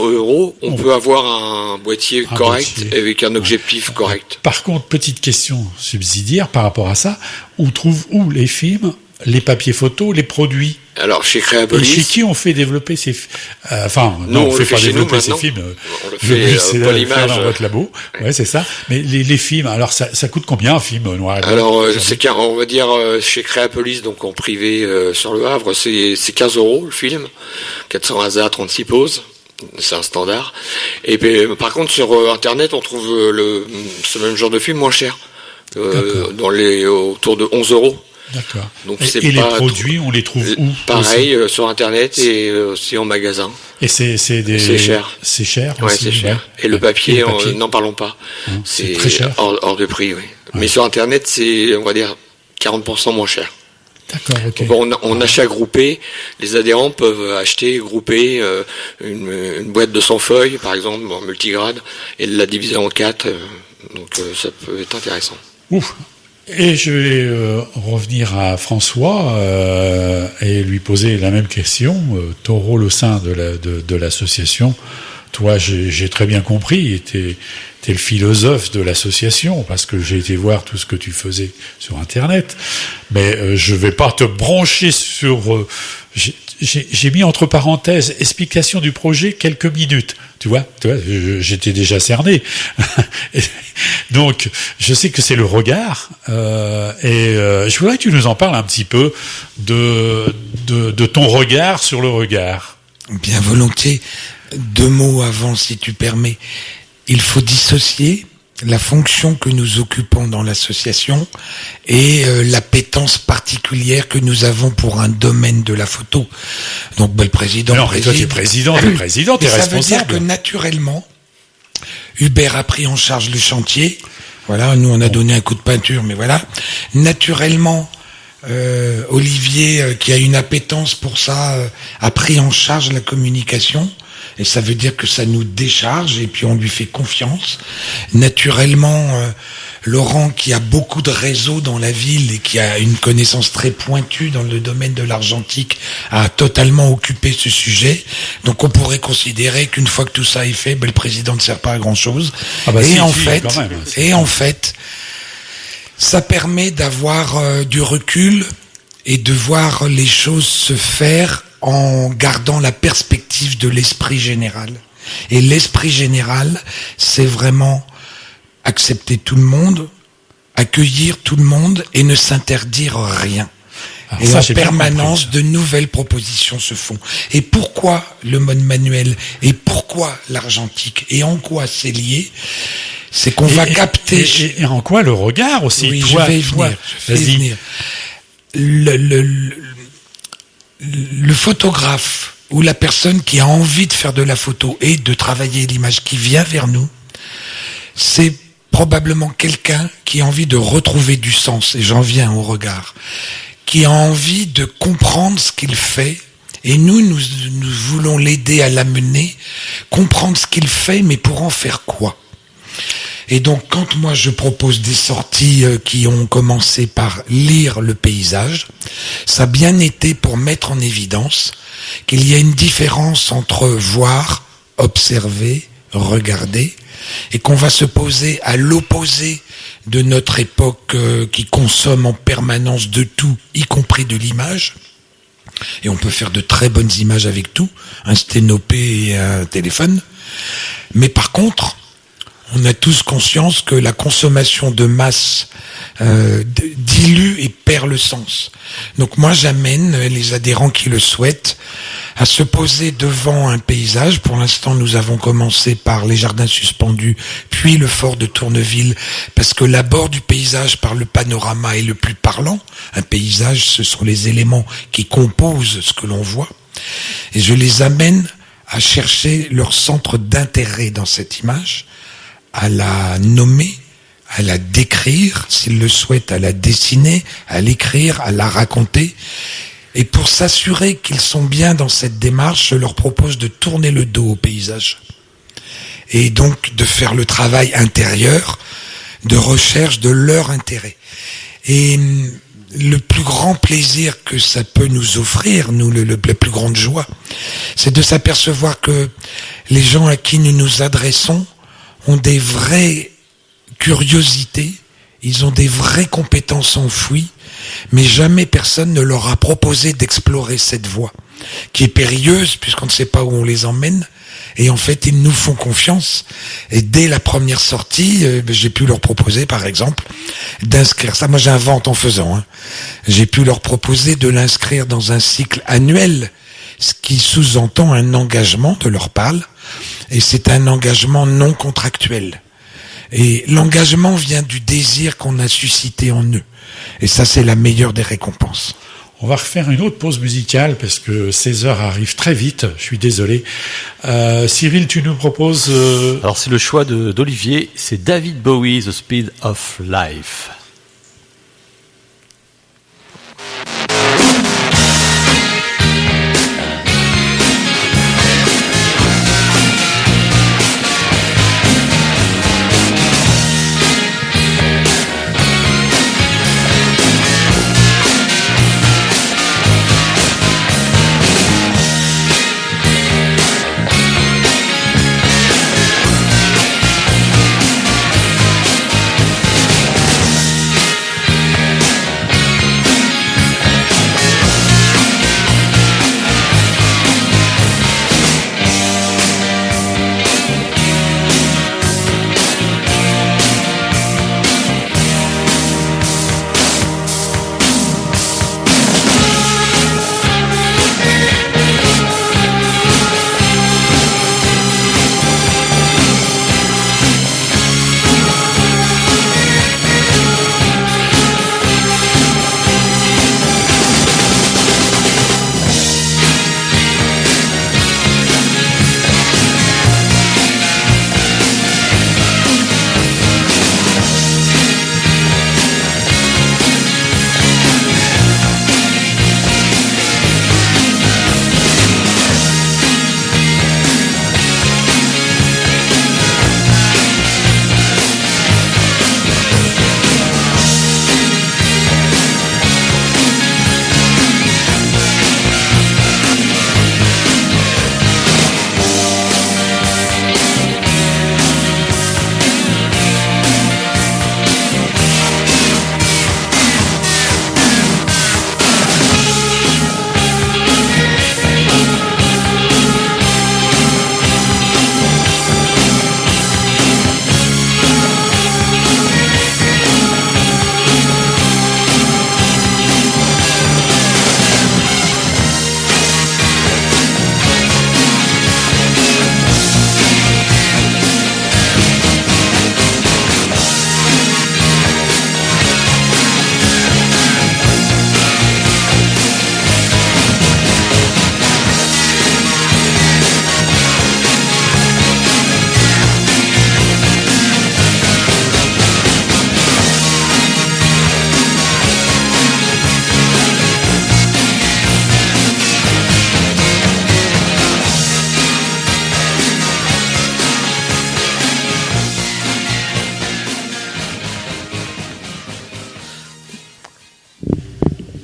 euros, on peut avoir un boîtier correct avec un objectif correct. Par contre, petite question subsidiaire par rapport à ça, on trouve où les films, les papiers photos, les produits? Alors, chez Créapolis. Et chez qui on fait développer ces non, on fait pas développer ces films. On le fait pour l'image dans votre labo. Ouais, c'est ça. Mais les films, alors ça coûte combien un film noir et blanc? Alors, on va dire, chez Créapolis, donc en privé sur le Havre, c'est 15 euros le film. 400 ASA, 36 poses. C'est un standard. Et puis, par contre, sur Internet, on trouve ce même genre de film moins cher. Autour de 11 euros. D'accord. Donc, et les produits, on les trouve où? Pareil, sur Internet et aussi en magasin. Et c'est cher. C'est cher. Ouais, aussi, c'est cher. Et le papier, n'en parlons pas. C'est très cher. Hors de prix, oui. Ouais. Mais sur Internet, c'est, on va dire, 40% moins cher. D'accord, ok. Donc, en achat groupé, les adhérents peuvent acheter, grouper une boîte de 100 feuilles, par exemple, en multigrade, et la diviser en 4. Donc, ça peut être intéressant. Ouf. Et je vais revenir à François et lui poser la même question. Ton rôle au sein de l'association, toi, j'ai très bien compris, t'es le philosophe de l'association, parce que j'ai été voir tout ce que tu faisais sur Internet. Mais je vais pas te brancher sur... J'ai mis entre parenthèses explication du projet quelques minutes. Tu vois, j'étais déjà cerné. Donc, je sais que c'est le regard. Je voudrais que tu nous en parles un petit peu de ton regard sur le regard. Bien volontiers. 2 mots avant, si tu permets. Il faut dissocier la fonction que nous occupons dans l'association et l'appétence particulière que nous avons pour un domaine de la photo. Donc, le président... Non, mais toi, t'es président, t'es responsable. Ça veut dire que naturellement, Hubert a pris en charge le chantier. Voilà, nous, on a donné un coup de peinture, mais voilà. Naturellement, Olivier, qui a une appétence pour ça, a pris en charge la communication. Et ça veut dire que ça nous décharge et puis on lui fait confiance. Naturellement, Laurent, qui a beaucoup de réseaux dans la ville et qui a une connaissance très pointue dans le domaine de l'argentique, a totalement occupé ce sujet. Donc on pourrait considérer qu'une fois que tout ça est fait, le président ne sert pas à grand chose. Ah bah et, si, en si, fait, quand même, en fait, ça permet d'avoir du recul et de voir les choses se faire en gardant la perspective de l'esprit général. Et l'esprit général, c'est vraiment accepter tout le monde, accueillir tout le monde et ne s'interdire rien. Alors et ça, en j'ai bien permanence, compris. de nouvelles propositions se font. Et pourquoi le mode manuel? Et pourquoi l'argentique? Et en quoi c'est lié? C'est qu'on va capter... Et en quoi le regard aussi? Oui, toi, je vais y toi, venir. Je vais y vas-y. venir. Le photographe ou la personne qui a envie de faire de la photo et de travailler l'image qui vient vers nous, c'est probablement quelqu'un qui a envie de retrouver du sens, et j'en viens au regard, qui a envie de comprendre ce qu'il fait, et nous voulons l'aider à l'amener, comprendre ce qu'il fait, mais pour en faire quoi? Et donc, quand moi je propose des sorties qui ont commencé par lire le paysage, ça a bien été pour mettre en évidence qu'il y a une différence entre voir, observer, regarder, et qu'on va se poser à l'opposé de notre époque qui consomme en permanence de tout, y compris de l'image. Et on peut faire de très bonnes images avec tout, un sténopé et un téléphone. Mais par contre, on a tous conscience que la consommation de masse dilue et perd le sens. Donc moi j'amène les adhérents qui le souhaitent à se poser devant un paysage. Pour l'instant nous avons commencé par les jardins suspendus, puis le fort de Tourneville, parce que l'abord du paysage par le panorama est le plus parlant. Un paysage, ce sont les éléments qui composent ce que l'on voit. Et je les amène à chercher leur centre d'intérêt dans cette image, à la nommer, à la décrire, s'ils le souhaitent, à la dessiner, à l'écrire, à la raconter. Et pour s'assurer qu'ils sont bien dans cette démarche, je leur propose de tourner le dos au paysage. Et donc de faire le travail intérieur de recherche de leur intérêt. Et le plus grand plaisir que ça peut nous offrir, nous, la plus grande joie, c'est de s'apercevoir que les gens à qui nous nous adressons ont des vraies curiosités, ils ont des vraies compétences enfouies, mais jamais personne ne leur a proposé d'explorer cette voie, qui est périlleuse puisqu'on ne sait pas où on les emmène, et en fait ils nous font confiance, et dès la première sortie, j'ai pu leur proposer par exemple d'inscrire, ça moi j'invente en faisant, j'ai pu leur proposer de l'inscrire dans un cycle annuel, ce qui sous-entend un engagement de leur part, et c'est un engagement non contractuel. Et l'engagement vient du désir qu'on a suscité en eux. Et ça, c'est la meilleure des récompenses. On va refaire une autre pause musicale parce que 16 heures arrivent très vite. Je suis désolé. Cyril, tu nous proposes... Alors c'est le choix d'Olivier, c'est David Bowie, The Speed of Life.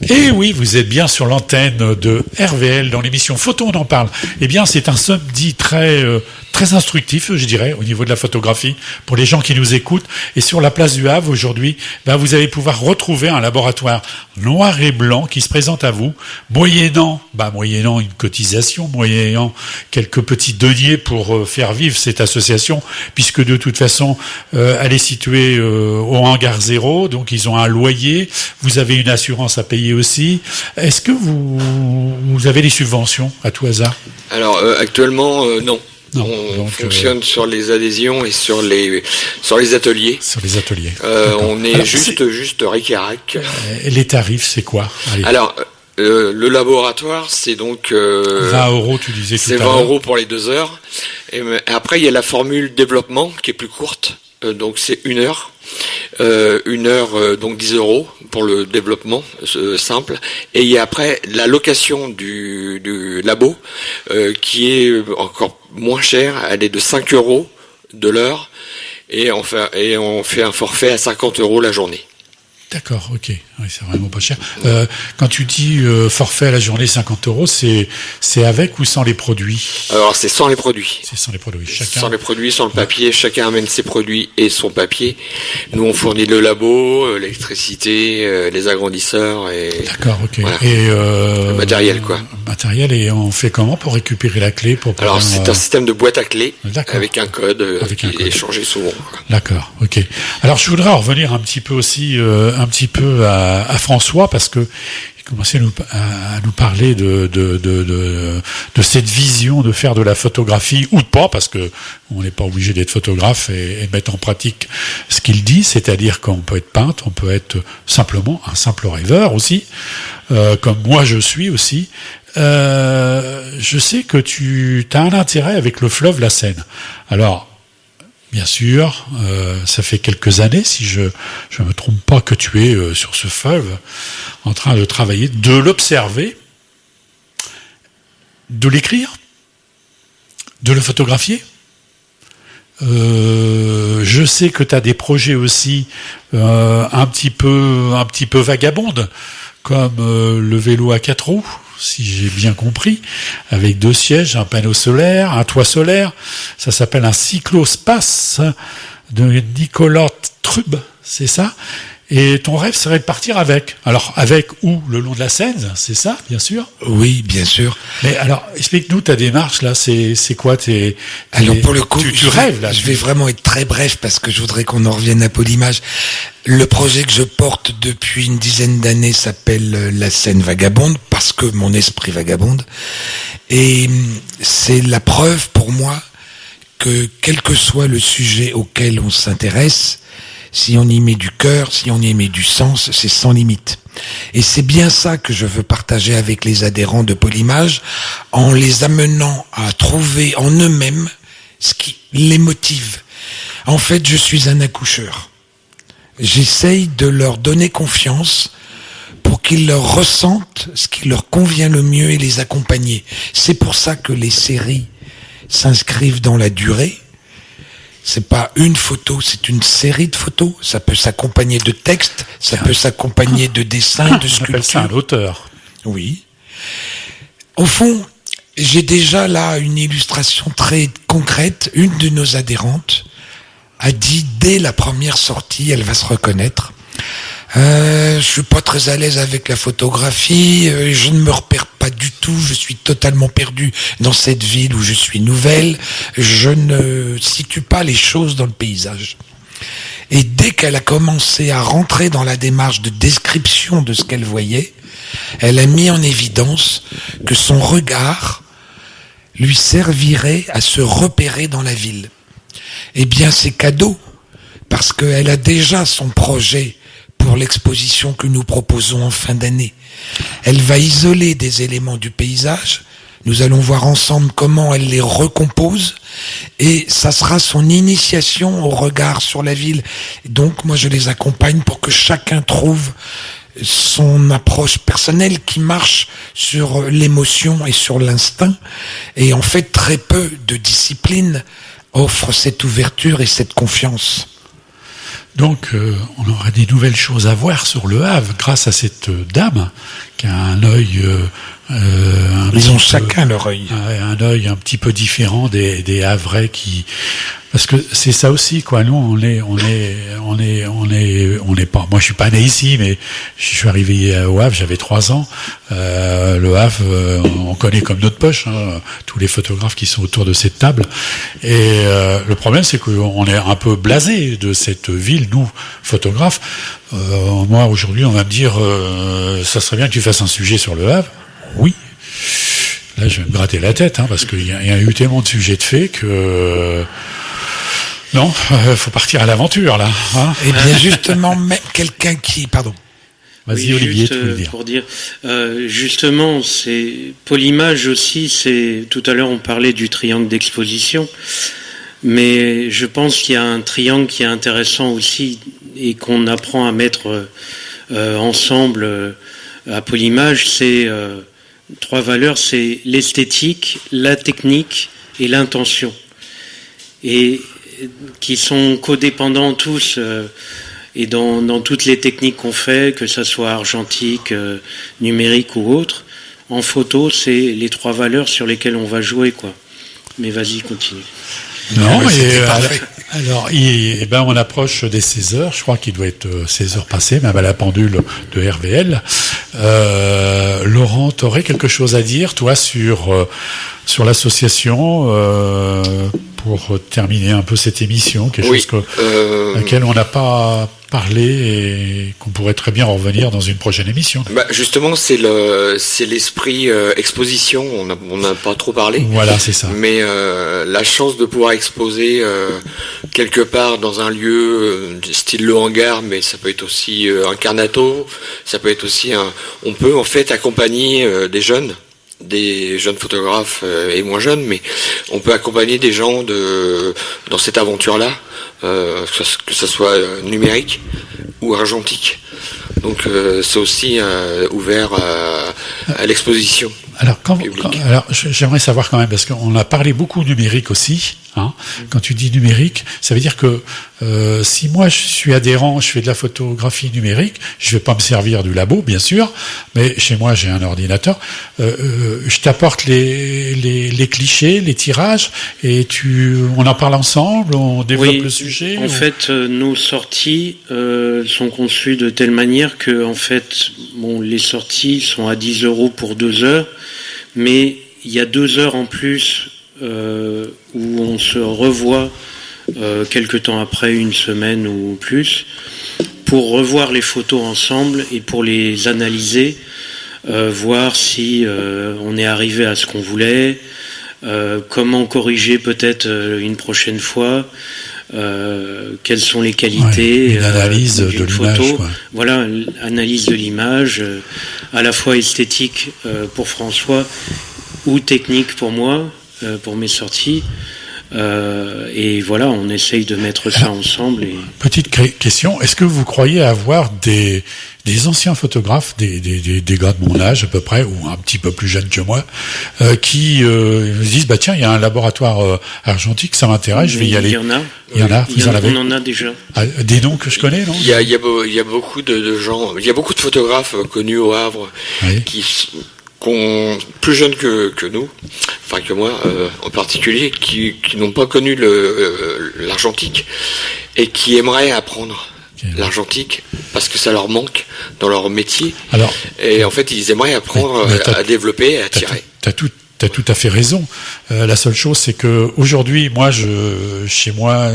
Et oui, vous êtes bien sur l'antenne de RVL dans l'émission Photo, on en parle. Eh bien, c'est un samedi très instructif, je dirais, au niveau de la photographie, pour les gens qui nous écoutent. Et sur la place du Havre, aujourd'hui, vous allez pouvoir retrouver un laboratoire noir et blanc qui se présente à vous, moyennant une cotisation, moyennant quelques petits deniers pour faire vivre cette association, puisque de toute façon, elle est située au hangar 0, donc ils ont un loyer, vous avez une assurance à payer aussi. Est-ce que vous avez des subventions à tout hasard? Alors actuellement non. Non, on donc, fonctionne sur les adhésions et sur les ateliers. Sur les ateliers. On est alors, juste ric et rac. Les tarifs, c'est quoi? Allez. Alors le laboratoire, c'est donc 20 €, tu disais tout à c'est l'heure. 20 € pour les 2 heures. Et après, il y a la formule développement qui est plus courte. Donc c'est 1 heure. 1 heure, donc 10 € pour le développement simple. Et il y a après la location du labo qui est encore moins chère. Elle est de 5 € de l'heure. Et on fait un forfait à 50 € la journée. D'accord, ok. Oui, c'est vraiment pas cher. Quand tu dis forfait à la journée 50 €, c'est avec ou sans les produits? Alors c'est sans les produits. C'est sans les produits. Chacun. Sans les produits, sans le papier. Chacun amène ses produits et son papier. Nous on fournit le labo, l'électricité, les agrandisseurs et. D'accord, ok. Voilà. Et le matériel quoi. Matériel, et on fait comment pour récupérer la clé pour pouvoir, Alors c'est un système de boîte à clés D'accord. avec un code Avec un qui code. est changé souvent. Quoi. D'accord, ok. Alors je voudrais en revenir un petit peu aussi, à François, parce que il commençait à nous parler de cette vision de faire de la photographie, ou de pas, parce que on n'est pas obligé d'être photographe et mettre en pratique ce qu'il dit, c'est-à-dire qu'on peut être peintre, on peut être simplement un simple rêveur aussi, comme moi je suis aussi. Je sais que tu as un intérêt avec le fleuve la Seine. Alors, bien sûr, ça fait quelques années, si je me trompe pas, que tu es sur ce fleuve, en train de travailler, de l'observer, de l'écrire, de le photographier. Je sais que tu as des projets aussi un petit peu vagabondes, comme le vélo à 4 roues, si j'ai bien compris, avec 2 sièges, un panneau solaire, un toit solaire. Ça s'appelle un cyclospace de Nicolas Trub, c'est ça? Et ton rêve serait de partir avec. Alors, avec où? Le long de la Seine, c'est ça, bien sûr? Oui, bien sûr. Mais alors, explique-nous ta démarche, là, c'est quoi Alors, pour le coup, tu rêves, là. Je vais vraiment être très bref parce que je voudrais qu'on en revienne à Polymage. Le projet que je porte depuis une dizaine d'années s'appelle La Seine Vagabonde, parce que mon esprit vagabonde. Et c'est la preuve pour moi que quel que soit le sujet auquel on s'intéresse, si on y met du cœur, si on y met du sens, c'est sans limite. Et c'est bien ça que je veux partager avec les adhérents de Polymage, en les amenant à trouver en eux-mêmes ce qui les motive. En fait, je suis un accoucheur. J'essaye de leur donner confiance pour qu'ils leur ressentent ce qui leur convient le mieux et les accompagner. C'est pour ça que les séries s'inscrivent dans la durée. C'est pas une photo, c'est une série de photos. Ça peut s'accompagner de textes, ça peut s'accompagner de dessins, de On appelle ça un sculptures. auteur. Oui. Au fond, j'ai déjà là une illustration très concrète. Une de nos adhérentes a dit dès la première sortie, elle va se reconnaître. Je suis pas très à l'aise avec la photographie, je ne me repère pas du tout, je suis totalement perdu dans cette ville où je suis nouvelle, je ne situe pas les choses dans le paysage. Et dès qu'elle a commencé à rentrer dans la démarche de description de ce qu'elle voyait, elle a mis en évidence que son regard lui servirait à se repérer dans la ville. Eh bien, c'est cadeau, parce qu'elle a déjà son projet pour l'exposition que nous proposons en fin d'année. Elle va isoler des éléments du paysage, nous allons voir ensemble comment elle les recompose, et ça sera son initiation au regard sur la ville. Donc moi je les accompagne pour que chacun trouve son approche personnelle qui marche sur l'émotion et sur l'instinct, et en fait très peu de disciplines offrent cette ouverture et cette confiance. Donc, on aura des nouvelles choses à voir sur le Havre grâce à cette dame qui a un œil. Ils ont chacun leur œil. Un œil un petit peu différent des Havrais qui. Parce que c'est ça aussi, quoi. Nous, on est pas. Moi, je suis pas né ici, mais je suis arrivé au Havre. J'avais 3 ans. Le Havre, on connaît comme notre poche, hein, tous les photographes qui sont autour de cette table. Et le problème, c'est qu'on est un peu blasé de cette ville, nous, photographes. Moi, aujourd'hui, on va me dire, ça serait bien que tu fasses un sujet sur le Havre. Oui. Là, je vais me gratter la tête, hein, parce qu'il y a eu tellement de sujets de faits que. Non, faut partir à l'aventure là. Hein. Et bien justement, même quelqu'un qui, pardon. Vas-y oui, Olivier, juste, tu veux le dire. Pour dire, justement, c'est Polymage aussi. C'est tout à l'heure on parlait du triangle d'exposition, mais je pense qu'il y a un triangle qui est intéressant aussi et qu'on apprend à mettre ensemble à Polymage. C'est 3 valeurs, c'est l'esthétique, la technique et l'intention. Et qui sont codépendants tous et dans toutes les techniques qu'on fait, que ça soit argentique, numérique ou autre, en photo, c'est les 3 valeurs sur lesquelles on va jouer, quoi. Mais vas-y, continue. Non, alors, on approche des 16 heures. Je crois qu'il doit être 16 heures passées, même à la pendule de RVL. Laurent, t'aurais quelque chose à dire, toi, sur l'association, pour terminer un peu cette émission, quelque chose à laquelle on n'a pas parlé et qu'on pourrait très bien revenir dans une prochaine émission. Justement, c'est l'esprit exposition. On n'a pas trop parlé. Voilà, c'est ça. Mais la chance de pouvoir exposer quelque part dans un lieu style le hangar, mais ça peut être aussi un carnato. Ça peut être aussi on peut en fait accompagner des jeunes photographes et moins jeunes, mais on peut accompagner des gens dans cette aventure-là, que ce soit numérique ou argentique. Donc c'est aussi ouvert à l'exposition. Alors, j'aimerais savoir quand même, parce qu'on a parlé beaucoup numérique aussi. Hein. Quand tu dis numérique, ça veut dire que si moi je suis adhérent, je fais de la photographie numérique, je vais pas me servir du labo, bien sûr, mais chez moi j'ai un ordinateur. Je t'apporte les clichés, les tirages, et on en parle ensemble, on développe le sujet. En fait, nos sorties sont conçues de telle manière que, en fait, les sorties sont à 10 € pour 2 heures. Mais il y a 2 heures en plus où on se revoit quelque temps après, 1 semaine ou plus, pour revoir les photos ensemble et pour les analyser, voir si on est arrivé à ce qu'on voulait, comment corriger peut-être une prochaine fois, quelles sont les qualités, une analyse de photo, l'image, quoi. Voilà, analyse de l'image, à la fois esthétique pour François ou technique pour moi, pour mes sorties. Et voilà, on essaye de mettre ça ensemble. Petite question, est-ce que vous croyez avoir des anciens photographes, des gars de mon âge à peu près, ou un petit peu plus jeunes que moi, qui disent, tiens, il y a un laboratoire argentique, ça m'intéresse, je vais y aller. Il y en a, on en a déjà. Des noms que je connais, non? Il y a beaucoup de gens, il y a beaucoup de photographes connus au Havre, oui, qui plus jeunes que nous, enfin que moi en particulier, qui n'ont pas connu l'argentique et qui aimeraient apprendre l'argentique parce que ça leur manque dans leur métier. Alors, et en fait, ils aimeraient apprendre à développer et à tirer. T'as tout à fait raison. La seule chose, c'est que aujourd'hui, moi, chez moi,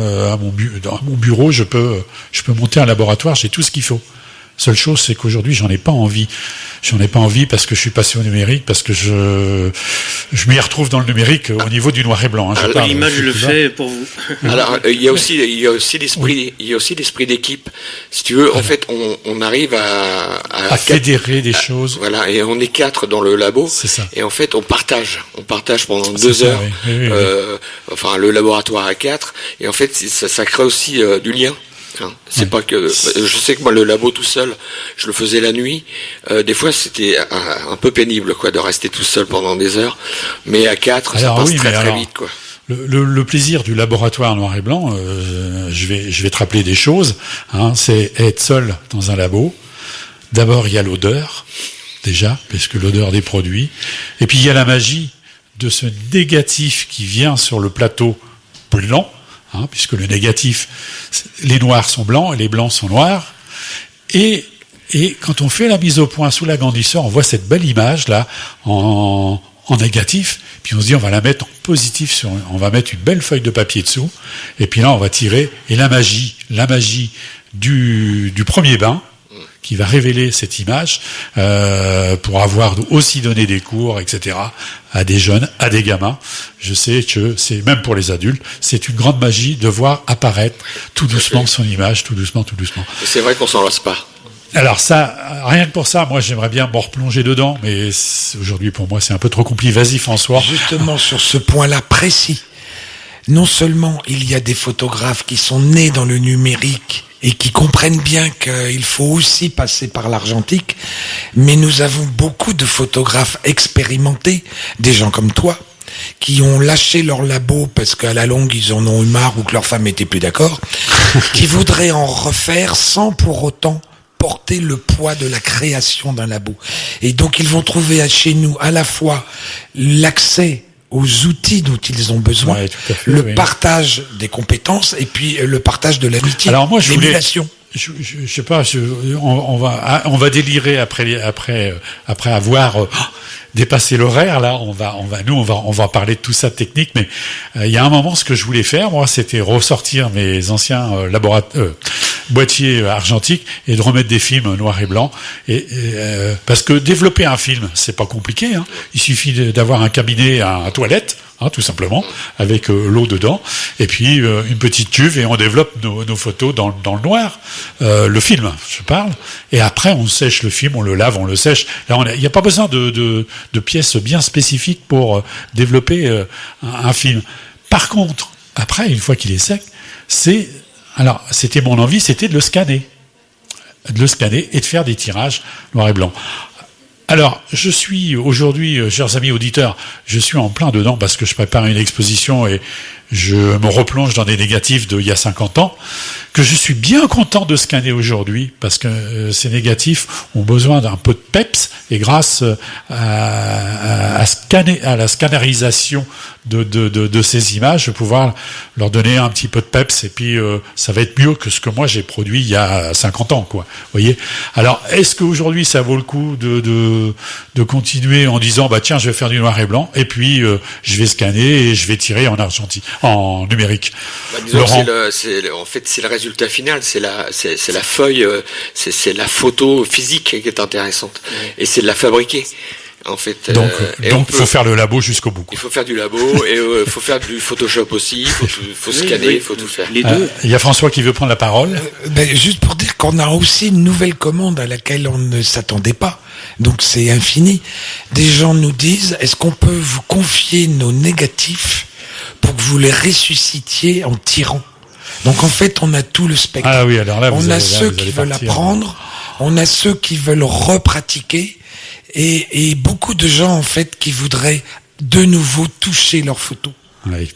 dans mon bureau, je peux monter un laboratoire, j'ai tout ce qu'il faut. Seule chose, c'est qu'aujourd'hui, j'en ai pas envie. J'en ai pas envie parce que je suis passé au numérique, parce que je m'y retrouve dans le numérique au niveau du noir et blanc. Hein, l'image le fait pour vous. Alors, il y a aussi l'esprit d'équipe. Si tu veux, en fait, on arrive à fédérer des choses. Voilà, et on est 4 dans le labo. C'est ça. Et en fait, on partage pendant 2 heures. Oui. Enfin, le laboratoire à 4. Et en fait, ça crée aussi du lien. C'est pas que je sais que moi le labo tout seul, je le faisais la nuit. Des fois c'était un peu pénible de rester tout seul pendant des heures, mais à 4 ça passe très vite quoi. le plaisir du laboratoire noir et blanc, je vais te rappeler des choses, hein, c'est être seul dans un labo. D'abord, il y a l'odeur, déjà, puisque l'odeur des produits. Et puis, il y a la magie de ce négatif qui vient sur le plateau blanc, hein, puisque le négatif, les noirs sont blancs et les blancs sont noirs. Et quand on fait la mise au point sous l'agrandisseur, on voit cette belle image là en négatif, puis on se dit on va la mettre en positif, on va mettre une belle feuille de papier dessous, et puis là on va tirer, et la magie du premier bain, qui va révéler cette image, pour avoir aussi donné des cours, etc., à des jeunes, à des gamins. Je sais que c'est, même pour les adultes, c'est une grande magie de voir apparaître tout doucement son image, tout doucement. Et c'est vrai qu'on s'en lasse pas. Alors ça, rien que pour ça, moi j'aimerais bien m'en replonger dedans, mais aujourd'hui pour moi c'est un peu trop compliqué. Vas-y François. Justement sur ce point-là précis, non seulement il y a des photographes qui sont nés dans le numérique et qui comprennent bien qu'il faut aussi passer par l'argentique, mais nous avons beaucoup de photographes expérimentés, des gens comme toi, qui ont lâché leur labo parce qu'à la longue ils en ont eu marre ou que leur femme était plus d'accord, qui voudraient en refaire sans pour autant porter le poids de la création d'un labo. Et donc ils vont trouver chez nous à la fois l'accès aux outils dont ils ont besoin, ouais, tout à fait, le oui. partage des compétences et puis le partage de l'amitié. Alors moi, l'émulation. Je sais pas, on va délirer après avoir dépassé l'horaire. Là, on va parler de tout ça de technique, mais il y a un moment, ce que je voulais faire, moi, c'était ressortir mes anciens boîtiers argentiques et de remettre des films noirs et blancs. Parce que développer un film, c'est pas compliqué. Hein. Il suffit d'avoir un cabinet à toilette. Hein, tout simplement, avec l'eau dedans, et puis une petite cuve, et on développe nos photos dans le noir, le film, je parle, et après on sèche le film, on le lave, on le sèche. Là, il n'y a pas besoin de pièces bien spécifiques pour développer un film. Par contre, après, une fois qu'il est sec, c'était mon envie, c'était de le scanner et de faire des tirages noir et blanc. Alors, je suis aujourd'hui, chers amis auditeurs, je suis en plein dedans parce que je prépare une exposition et je me replonge dans des négatifs d'il y a 50 ans, que je suis bien content de scanner aujourd'hui parce que ces négatifs ont besoin d'un peu de peps, et grâce à la scannerisation de ces images, je vais pouvoir leur donner un petit peu de peps, et puis ça va être mieux que ce que moi j'ai produit il y a 50 ans, quoi. Vous voyez. Alors, est-ce qu'aujourd'hui ça vaut le coup de continuer en disant bah tiens, je vais faire du noir et blanc, et puis je vais scanner et je vais tirer en argentique, en numérique. Bah, disons en fait c'est le résultat final, c'est la feuille, c'est la photo physique qui est intéressante, et c'est de la fabriquer. En fait, donc il faut faire le labo jusqu'au bout. Il faut faire du labo et faut faire du Photoshop aussi. Faut scanner, il faut tout faire. Les deux. Il y a François qui veut prendre la parole. Juste pour dire qu'on a aussi une nouvelle commande à laquelle on ne s'attendait pas. Donc c'est infini. Des gens nous disent, est-ce qu'on peut vous confier nos négatifs pour que vous les ressuscitiez en tirant? Donc en fait, on a tout le spectre. Ah oui, alors là, on a ceux qui veulent apprendre, on a ceux qui veulent repratiquer, et beaucoup de gens en fait qui voudraient de nouveau toucher leurs photos. Oui.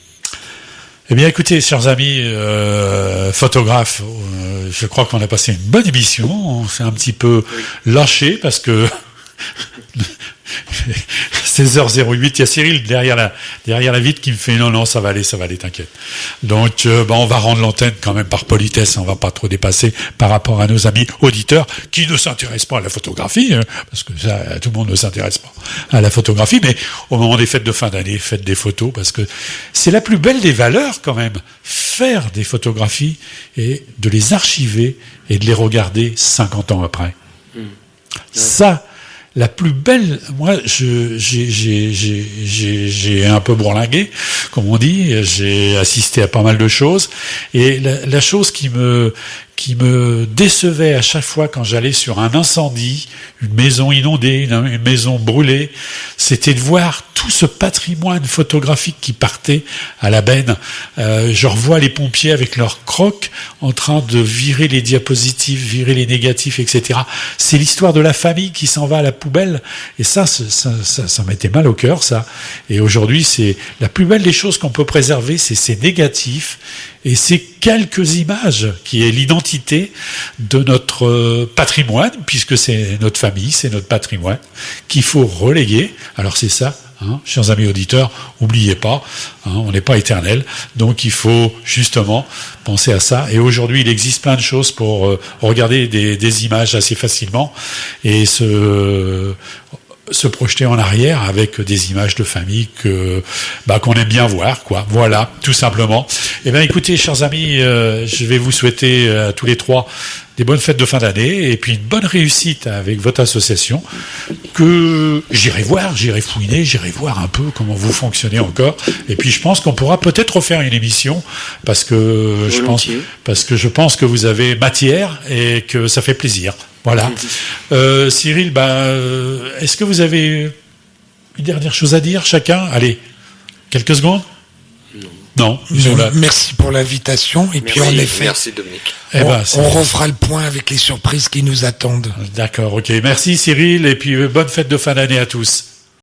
Eh bien, écoutez, chers amis photographes, je crois qu'on a passé une bonne émission. On s'est un petit peu lâché parce que 16h08, il y a Cyril derrière la vitre qui me fait non, ça va aller, t'inquiète. Donc, on va rendre l'antenne quand même par politesse, on va pas trop dépasser par rapport à nos amis auditeurs qui ne s'intéressent pas à la photographie, parce que ça, tout le monde ne s'intéresse pas à la photographie, mais au moment des fêtes de fin d'année, faites des photos, parce que c'est la plus belle des valeurs quand même, faire des photographies et de les archiver et de les regarder 50 ans après. Ça, la plus belle, moi, j'ai un peu bourlingué, comme on dit, j'ai assisté à pas mal de choses, et la chose qui qui me décevait à chaque fois quand j'allais sur un incendie, une maison inondée, une maison brûlée, c'était de voir tout ce patrimoine photographique qui partait à la benne. Je revois les pompiers avec leurs crocs en train de virer les diapositives, virer les négatifs, etc. C'est l'histoire de la famille qui s'en va à la poubelle. Et ça m'était mal au cœur, ça. Et aujourd'hui, c'est la plus belle des choses qu'on peut préserver, c'est ces négatifs et ces quelques images qui est l'identité de notre patrimoine, puisque c'est notre famille, c'est notre patrimoine, qu'il faut reléguer. Alors c'est ça, chers amis auditeurs, oubliez pas, on n'est pas éternel, donc il faut justement penser à ça. Et aujourd'hui, il existe plein de choses pour regarder des images assez facilement et se projeter en arrière avec des images de famille qu'on aime bien voir, quoi. Voilà, tout simplement. Eh bien, écoutez, chers amis, je vais vous souhaiter à tous les trois des bonnes fêtes de fin d'année et puis une bonne réussite avec votre association que j'irai voir, j'irai fouiner, j'irai voir un peu comment vous fonctionnez encore. Et puis je pense qu'on pourra peut-être refaire une émission parce que je pense que vous avez matière et que ça fait plaisir. Voilà. Cyril, est-ce que vous avez une dernière chose à dire chacun? Allez, quelques secondes? Non, ils sont là. Merci pour l'invitation. Et puis en effet, merci Dominique. On refera le point avec les surprises qui nous attendent. D'accord, ok. Merci Cyril et puis bonne fête de fin d'année à tous.